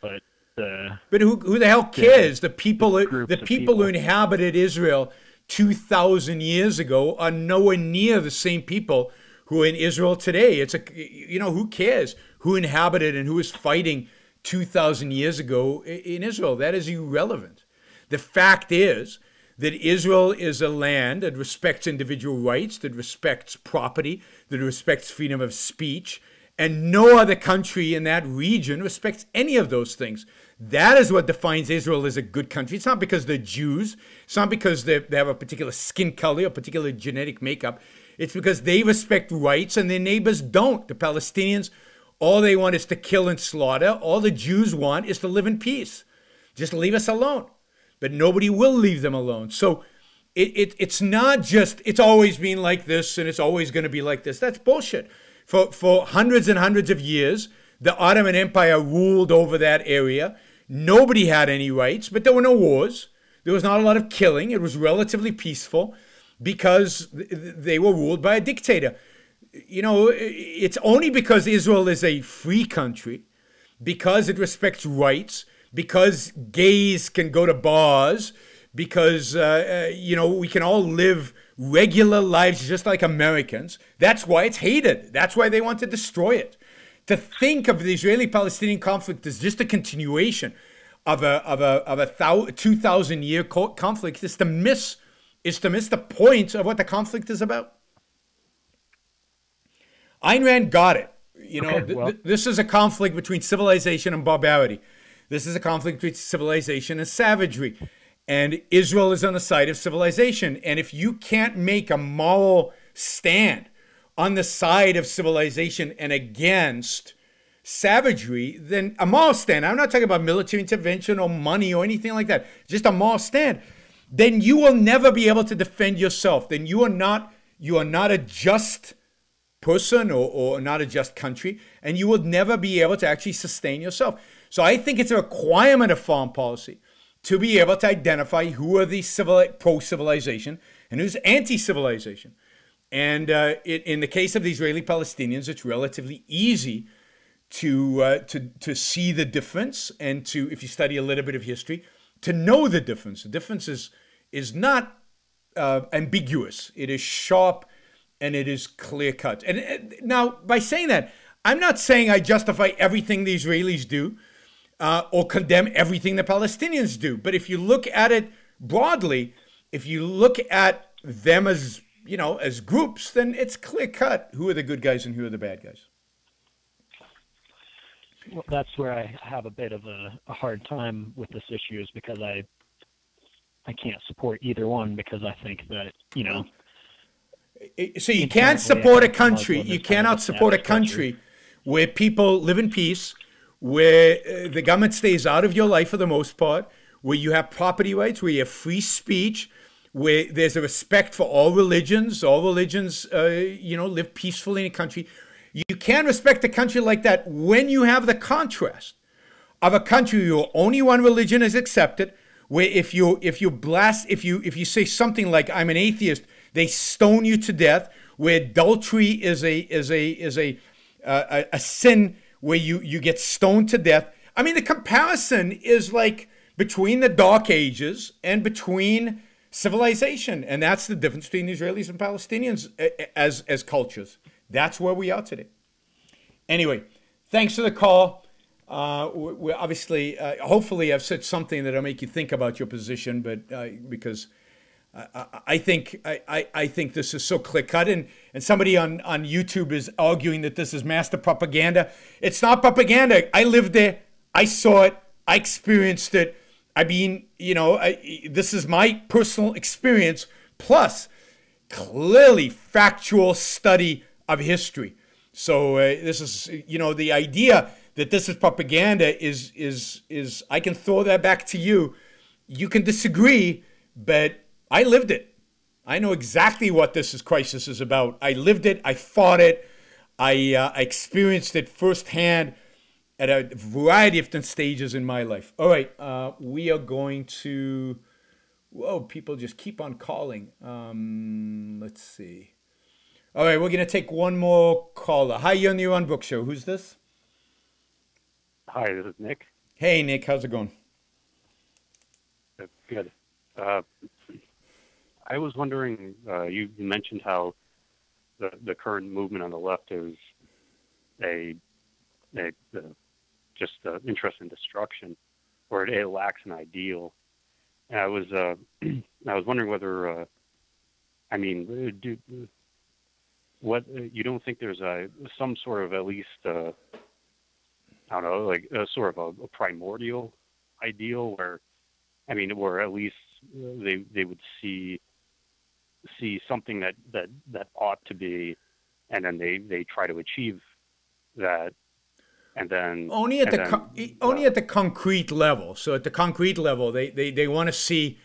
but who the hell cares? The people who inhabited Israel 2,000 years ago are nowhere near the same people who are in Israel today. Who cares who inhabited and who is fighting 2,000 years ago in Israel? That is irrelevant. The fact is that Israel is a land that respects individual rights, that respects property, that respects freedom of speech, and no other country in that region respects any of those things. That is what defines Israel as a good country. It's not because they're Jews. It's not because they have a particular skin color, a particular genetic makeup. It's because they respect rights and their neighbors don't. The Palestinians, all they want is to kill and slaughter. All the Jews want is to live in peace. Just leave us alone. But nobody will leave them alone. So it's not just, it's always been like this and it's always going to be like this. That's bullshit. For hundreds and hundreds of years, the Ottoman Empire ruled over that area. Nobody had any rights, but there were no wars. There was not a lot of killing. It was relatively peaceful because they were ruled by a dictator. It's only because Israel is a free country, because it respects rights, because gays can go to bars, because, we can all live regular lives just like Americans. That's why it's hated. That's why they want to destroy it. To think of the Israeli-Palestinian conflict as just a continuation of a 2,000-year conflict is to miss the point of what the conflict is about. Ayn Rand got it. This is a conflict between civilization and barbarity. This is a conflict between civilization and savagery. And Israel is on the side of civilization. And if you can't make a moral stand on the side of civilization and against savagery, then a moral stand, I'm not talking about military intervention or money or anything like that, just a moral stand, then you will never be able to defend yourself. Then you are not a just person or not a just country, and you will never be able to actually sustain yourself. So I think it's a requirement of foreign policy to be able to identify who are the pro-civilization and who's anti-civilization. And in the case of the Israeli Palestinians, it's relatively easy to see the difference, and to, if you study a little bit of history, to know the difference. The difference is not ambiguous. It is sharp, and it is clear cut. And now, by saying that, I'm not saying I justify everything the Israelis do or condemn everything the Palestinians do. But if you look at it broadly, if you look at them as, you know, as groups, then it's clear cut who are the good guys and who are the bad guys. Well, that's where I have a bit of a hard time with this issue, is because I can't support either one, because I think that, you know. So you can't support a country. You cannot support a country where people live in peace, where the government stays out of your life for the most part, where you have property rights, where you have free speech, where there's a respect for all religions. All religions, you know, live peacefully in a country. You can't respect a country like that when you have the contrast of a country where only one religion is accepted, where if you say something like "I'm an atheist," they stone you to death, where adultery is a sin where you get stoned to death. I mean, the comparison is like between the Dark Ages and between civilization, and that's the difference between Israelis and Palestinians as cultures. That's where we are today. Anyway, thanks for the call. We're obviously, hopefully, I've said something that'll make you think about your position, but because I think this is so clear cut, and somebody on YouTube is arguing that this is master propaganda. It's not propaganda. I lived there. I saw it. I experienced it. I mean, you know, this is my personal experience, plus clearly factual study of history. So this is, you know, the idea that this is propaganda is I can throw that back to you. You can disagree, but I lived it. I know exactly what this crisis is about. I lived it. I fought it. I experienced it firsthand at a variety of different stages in my life. All right, we are going to. Whoa, people just keep on calling. Let's see. All right, we're going to take one more caller. Hi, you're on the Yaron Brook Show. Who's this? Hi, this is Nick. Hey, Nick. How's it going? Good. I was wondering, you mentioned how the current movement on the left is just interest in destruction, or it lacks an ideal. And I was wondering whether, you don't think there's some sort of, at least, I don't know, like a sort of a primordial ideal where at least they would see something that ought to be, and then they try to achieve that, and then only at the concrete level. So at the concrete level, they want to see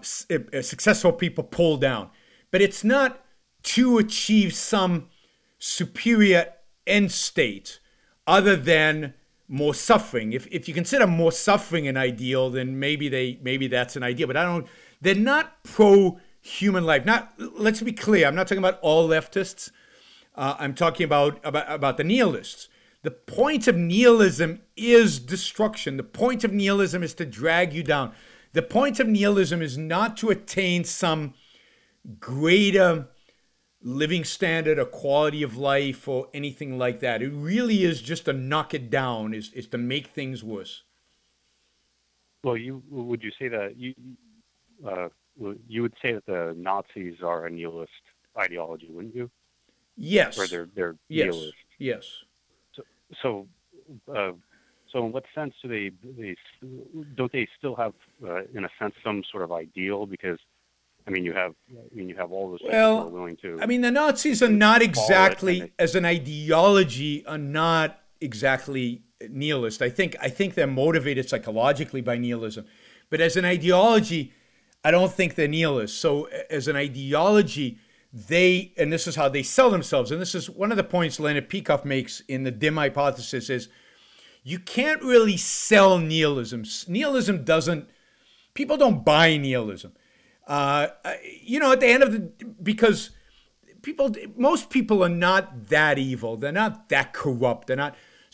successful people pull down, but it's not to achieve some superior end state other than more suffering. If you consider more suffering an ideal, then maybe that's an ideal. But they're not pro-human life. Let's be clear, I'm not talking about all leftists. I'm talking about the nihilists. The point of nihilism is destruction. The point of nihilism is to drag you down. The point of nihilism is not to attain some greater living standard or quality of life or anything like that. It really is just to knock it down, is to make things worse. Well, would you say that you would say that the Nazis are a nihilist ideology, wouldn't you? Yes. Or they're yes. nihilist. Yes. So in what sense don't they still have, in a sense, some sort of ideal? Because you have all those people who are willing to. The Nazis are not exactly, as an ideology, are not exactly nihilist. I think they're motivated psychologically by nihilism, but as an ideology, I don't think they're nihilists. So as an ideology, and this is how they sell themselves, and this is one of the points Leonard Peikoff makes in the dim hypothesis, is you can't really sell nihilism. Nihilism people don't buy nihilism. At the end of because most people are not that evil. They're not that corrupt.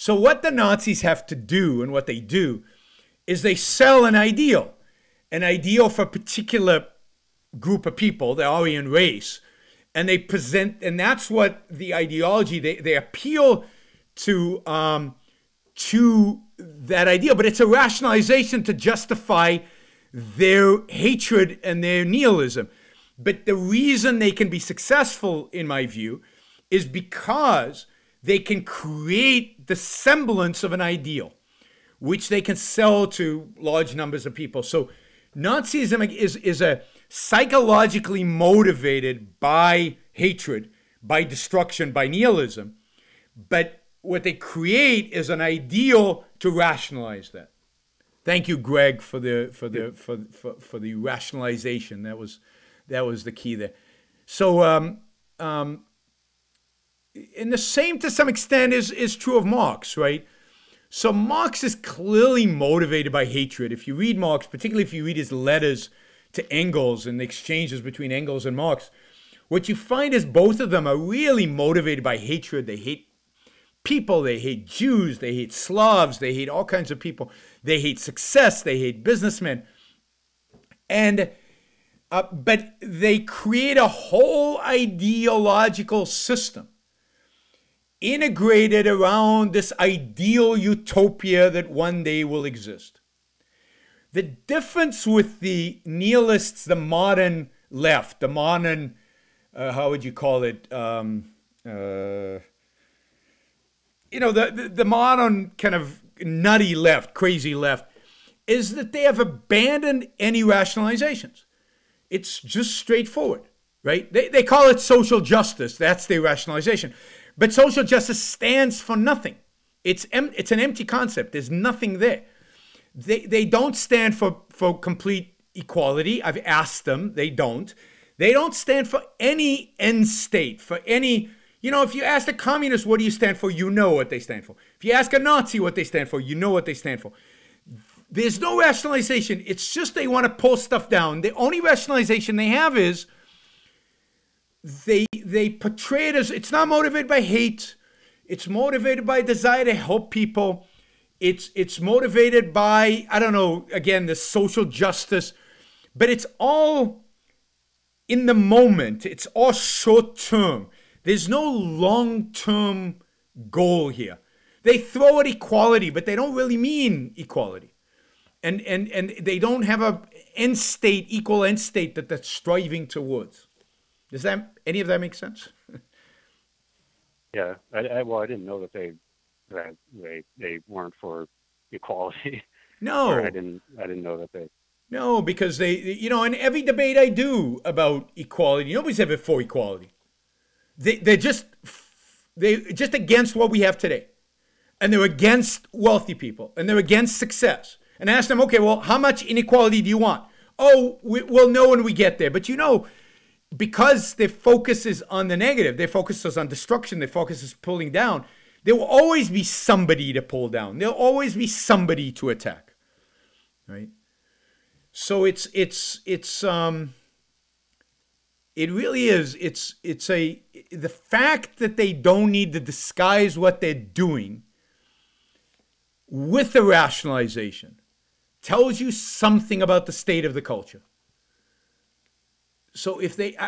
So what the Nazis have to do, and what they do, is they sell an ideal for a particular group of people, the Aryan race, and they present, and that's what the ideology, they appeal to that ideal, but it's a rationalization to justify their hatred and their nihilism. But the reason they can be successful, in my view, is because they can create the semblance of an ideal, which they can sell to large numbers of people. So Nazism is a psychologically motivated by hatred, by destruction, by nihilism. But what they create is an ideal to rationalize that. Thank you, Greg, for the rationalization. That was the key there. So and the same to some extent is true of Marx, right? So Marx is clearly motivated by hatred. If you read Marx, particularly if you read his letters to Engels and the exchanges between Engels and Marx, what you find is both of them are really motivated by hatred. They hate people, they hate Jews, they hate Slavs, they hate all kinds of people. They hate success, they hate businessmen. And but they create a whole ideological system integrated around this ideal utopia that one day will exist. The difference with the nihilists, the modern left, the modern, how would you call it? The modern kind of nutty left, crazy left, is that they have abandoned any rationalizations. It's just straightforward, right? They call it social justice. That's their rationalization. But social justice stands for nothing. It's an empty concept. There's nothing there. They don't stand for complete equality. I've asked them. They don't. They don't stand for any end state, for any, if you ask a communist, what do you stand for? You know what they stand for. If you ask a Nazi what they stand for, you know what they stand for. There's no rationalization. It's just they want to pull stuff down. The only rationalization they have is they portray it as, it's not motivated by hate. It's motivated by desire to help people. It's motivated by, I don't know, again, the social justice. But it's all in the moment. It's all short term. There's no long-term goal here. They throw at equality, but they don't really mean equality. And they don't have a end state, equal end state that they're striving towards. Does any of that make sense? Yeah. I didn't know that they weren't for equality. No. Or I didn't know that they. No, because they, in every debate I do about equality, nobody's ever for equality. They're just against what we have today. And they're against wealthy people. And they're against success. And I ask them, okay, well, how much inequality do you want? Oh, we'll know when we get there. But because their focus is on the negative, their focus is on destruction, their focus is pulling down, there will always be somebody to pull down. There'll always be somebody to attack. Right? So it really is. The fact that they don't need to disguise what they're doing with the rationalization tells you something about the state of the culture. So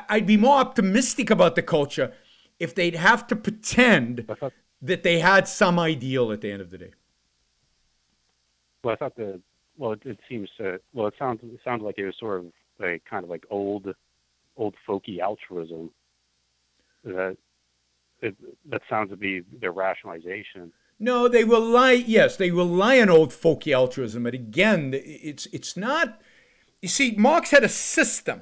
I'd be more optimistic about the culture if they'd have to pretend that they had some ideal at the end of the day. Well, I thought it sounds like it was sort of like kind of like old folky altruism. That sounds to be their rationalization. No, they rely on old folky altruism, but again, it's not. You see, Marx had a system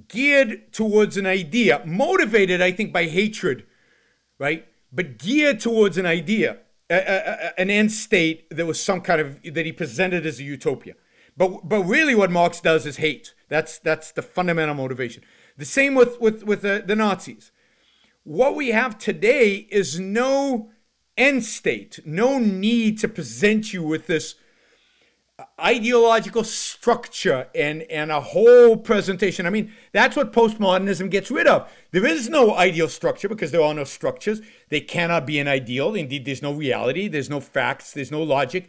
geared towards an idea, motivated, I think, by hatred, right? But geared towards an idea, an end state that was some kind of, that he presented as a utopia. But really what Marx does is hate. That's the fundamental motivation. The same with the Nazis. What we have today is no end state, no need to present you with this ideological structure and a whole presentation. I mean, that's what postmodernism gets rid of. There is no ideal structure because there are no structures. They cannot be an ideal. Indeed, there's no reality. There's no facts. There's no logic.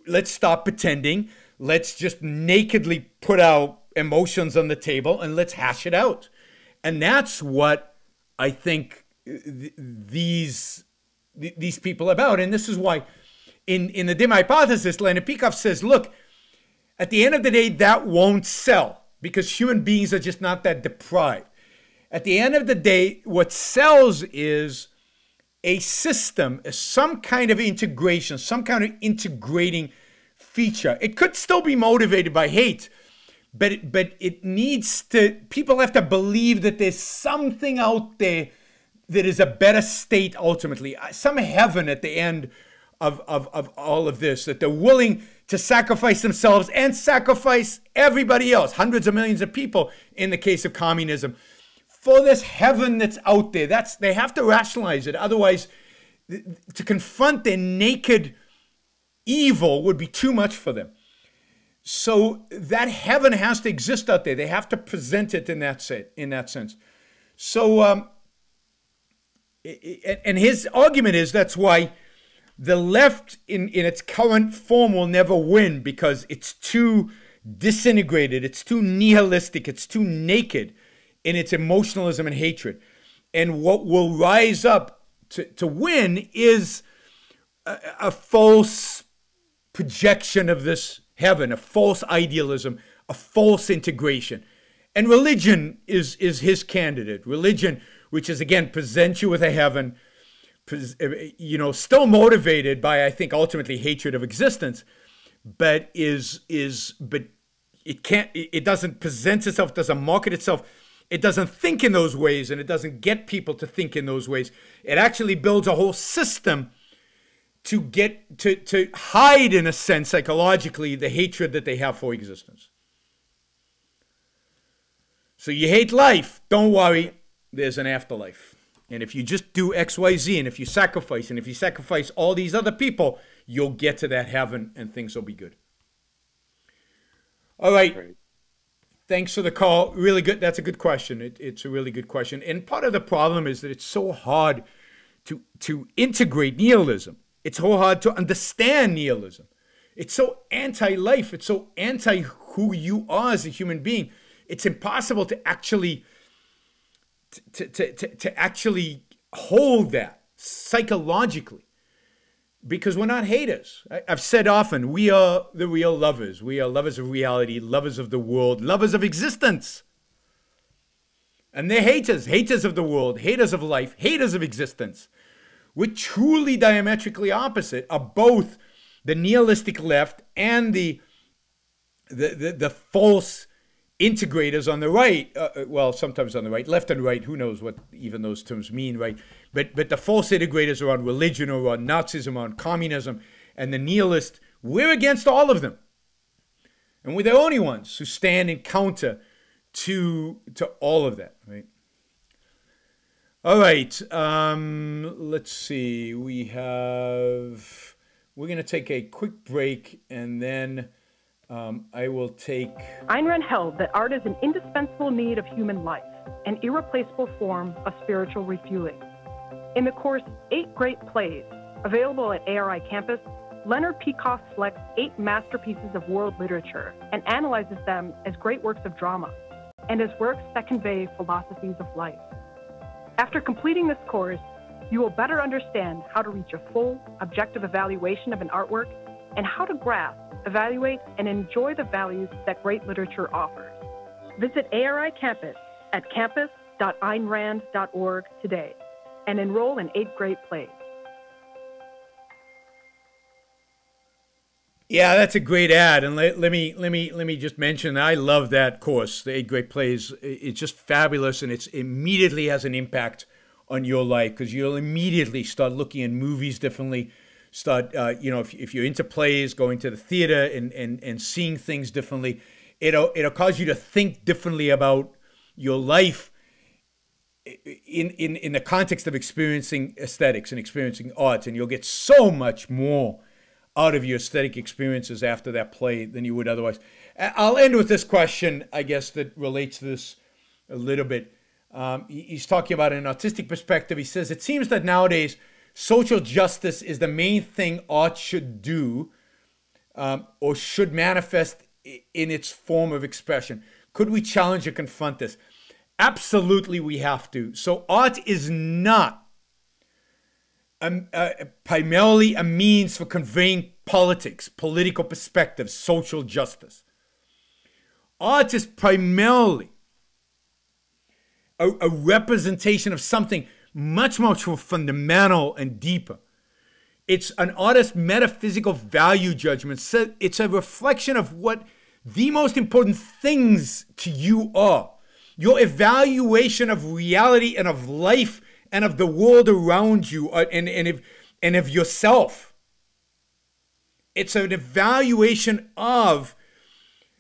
Let's stop pretending. Let's just nakedly put our emotions on the table and let's hash it out. And that's what I think these people are about. And this is why in the dim hypothesis, Leonard Peikoff says, look, at the end of the day, that won't sell because human beings are just not that deprived. At the end of the day, what sells is a system, some kind of integration, some kind of integrating feature. It could still be motivated by hate, but it needs to, people have to believe that there's something out there that is a better state ultimately, some heaven at the end of all of this, that they're willing to sacrifice themselves and sacrifice everybody else, hundreds of millions of people in the case of communism, for this heaven that's out there. They have to rationalize it. Otherwise, to confront their naked evil would be too much for them. So that heaven has to exist out there. They have to present it in that sense. So, and his argument is that's why the left in its current form will never win, because it's too disintegrated, it's too nihilistic, it's too naked in its emotionalism and hatred. And what will rise up to win is a false projection of this heaven, a false idealism, a false integration. And religion is his candidate. Religion, which is, again, presents you with a heaven, still motivated by, I think, ultimately hatred of existence, but it doesn't present itself, doesn't market itself, it doesn't think in those ways, and it doesn't get people to think in those ways. It actually builds a whole system to get to hide, in a sense, psychologically, the hatred that they have for existence. So you hate life, don't worry, there's an afterlife. And if you just do X, Y, Z, and if you sacrifice all these other people, you'll get to that heaven and things will be good. All right. Great. Thanks for the call. Really good. That's a good question. It's a really good question. And part of the problem is that it's so hard to integrate nihilism. It's so hard to understand nihilism. It's so anti-life. It's so anti-who you are as a human being. It's impossible to actually actually hold that psychologically, because we're not haters. I've said often, we are the real lovers. We are lovers of reality, lovers of the world, lovers of existence. And they're haters of the world, haters of life, haters of existence. We're truly diametrically opposite of both the nihilistic left and the false integrators on the right, well, sometimes on the right, left and right, who knows what even those terms mean, right? But the false integrators are on religion or on Nazism or on communism, and the nihilists, we're against all of them. And we're the only ones who stand in counter to all of that, right? All right, let's see, we're going to take a quick break, and then I will take... Ayn Rand held that art is an indispensable need of human life, an irreplaceable form of spiritual refueling. In the course 8 Great Plays, available at ARI Campus, Leonard Peikoff selects 8 masterpieces of world literature and analyzes them as great works of drama and as works that convey philosophies of life. After completing this course, you will better understand how to reach a full, objective evaluation of an artwork and how to grasp, evaluate, and enjoy the values that great literature offers. Visit ARI Campus at campus.aynrand.org today and enroll in 8 Great Plays. Yeah, that's a great ad, and let me just mention, I love that course, the 8 Great Plays. It's just fabulous, and it immediately has an impact on your life, because you'll immediately start looking at movies differently. Start, if you're into plays, going to the theater and seeing things differently, it'll cause you to think differently about your life in the context of experiencing aesthetics and experiencing art, and you'll get so much more out of your aesthetic experiences after that play than you would otherwise. I'll end with this question, I guess, that relates to this a little bit. He's talking about an artistic perspective. He says, it seems that nowadays social justice is the main thing art should do, or should manifest in its form of expression. Could we challenge or confront this? Absolutely, we have to. So art is not primarily a means for conveying politics, political perspectives, social justice. Art is primarily a representation of something much, much more fundamental and deeper. It's an artist's metaphysical value judgment. It's a reflection of what the most important things to you are. Your evaluation of reality and of life and of the world around you, and of yourself. It's an evaluation of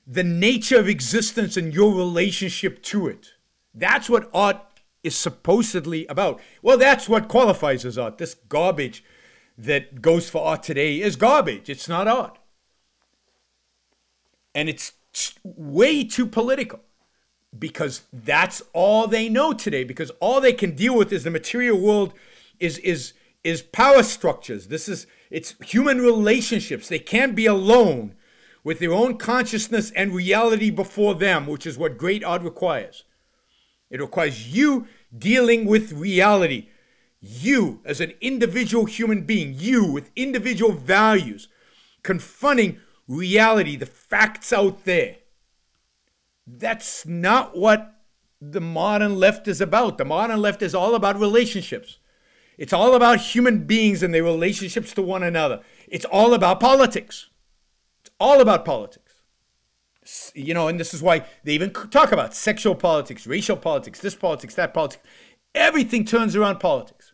the nature of existence and your relationship to it. That's what art is supposedly about. Well, that's what qualifies as art. This garbage that goes for art today is garbage. It's not art. And it's way too political. Because that's all they know today. Because all they can deal with is the material world, is power structures. It's human relationships. They can't be alone with their own consciousness and reality before them, which is what great art requires. It requires you dealing with reality. You as an individual human being, you with individual values, confronting reality, the facts out there. That's not what the modern left is about. The modern left is all about relationships. It's all about human beings and their relationships to one another. It's all about politics. It's all about politics. You know, and this is why they even talk about sexual politics, racial politics, this politics, that politics. Everything turns around politics.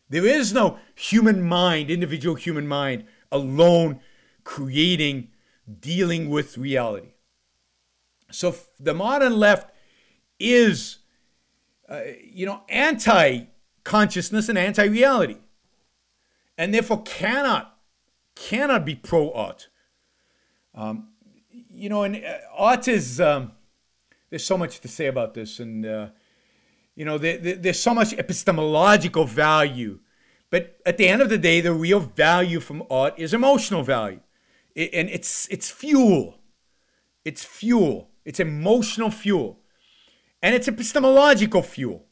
There is no human mind, individual human mind, alone creating, dealing with reality. So the modern left is, anti-consciousness and anti-reality, and therefore cannot be pro-art. And art is, there's so much to say about this, and there's so much epistemological value, but at the end of the day, the real value from art is emotional value, and it's fuel. It's fuel. It's emotional fuel. And it's epistemological fuel.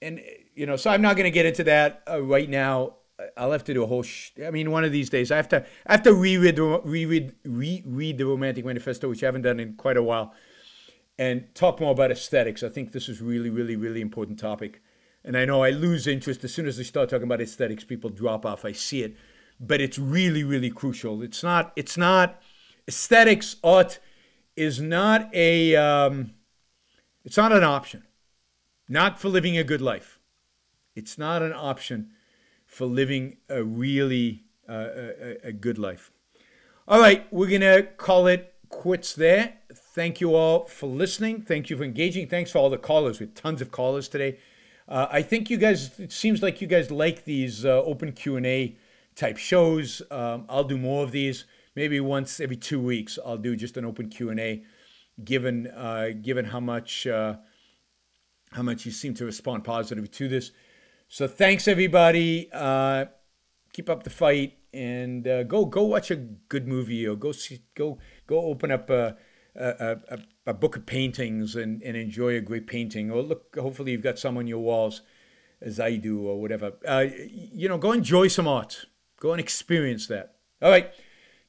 And, so I'm not going to get into that right now. I'll have to do a whole, one of these days. I have to reread the Romantic Manifesto, which I haven't done in quite a while, and talk more about aesthetics. I think this is really, really, really important topic. And I know I lose interest. As soon as I start talking about aesthetics, people drop off. I see it. But it's really, really crucial. It's not aesthetics, art is not it's not an option. Not for living a good life. It's not an option for living a really a good life. All right, we're going to call it quits there. Thank you all for listening. Thank you for engaging. Thanks for all the callers. We had tons of callers today. I think you guys, it seems like you guys like these open Q&A type shows. I'll do more of these. Maybe once every 2 weeks, I'll do just an open Q&A, given how much you seem to respond positively to this. So thanks, everybody. Keep up the fight, and go watch a good movie, or go open up a book of paintings and enjoy a great painting, or look. Hopefully, you've got some on your walls, as I do, or whatever. Go enjoy some art. Go and experience that. All right.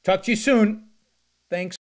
Talk to you soon. Thanks.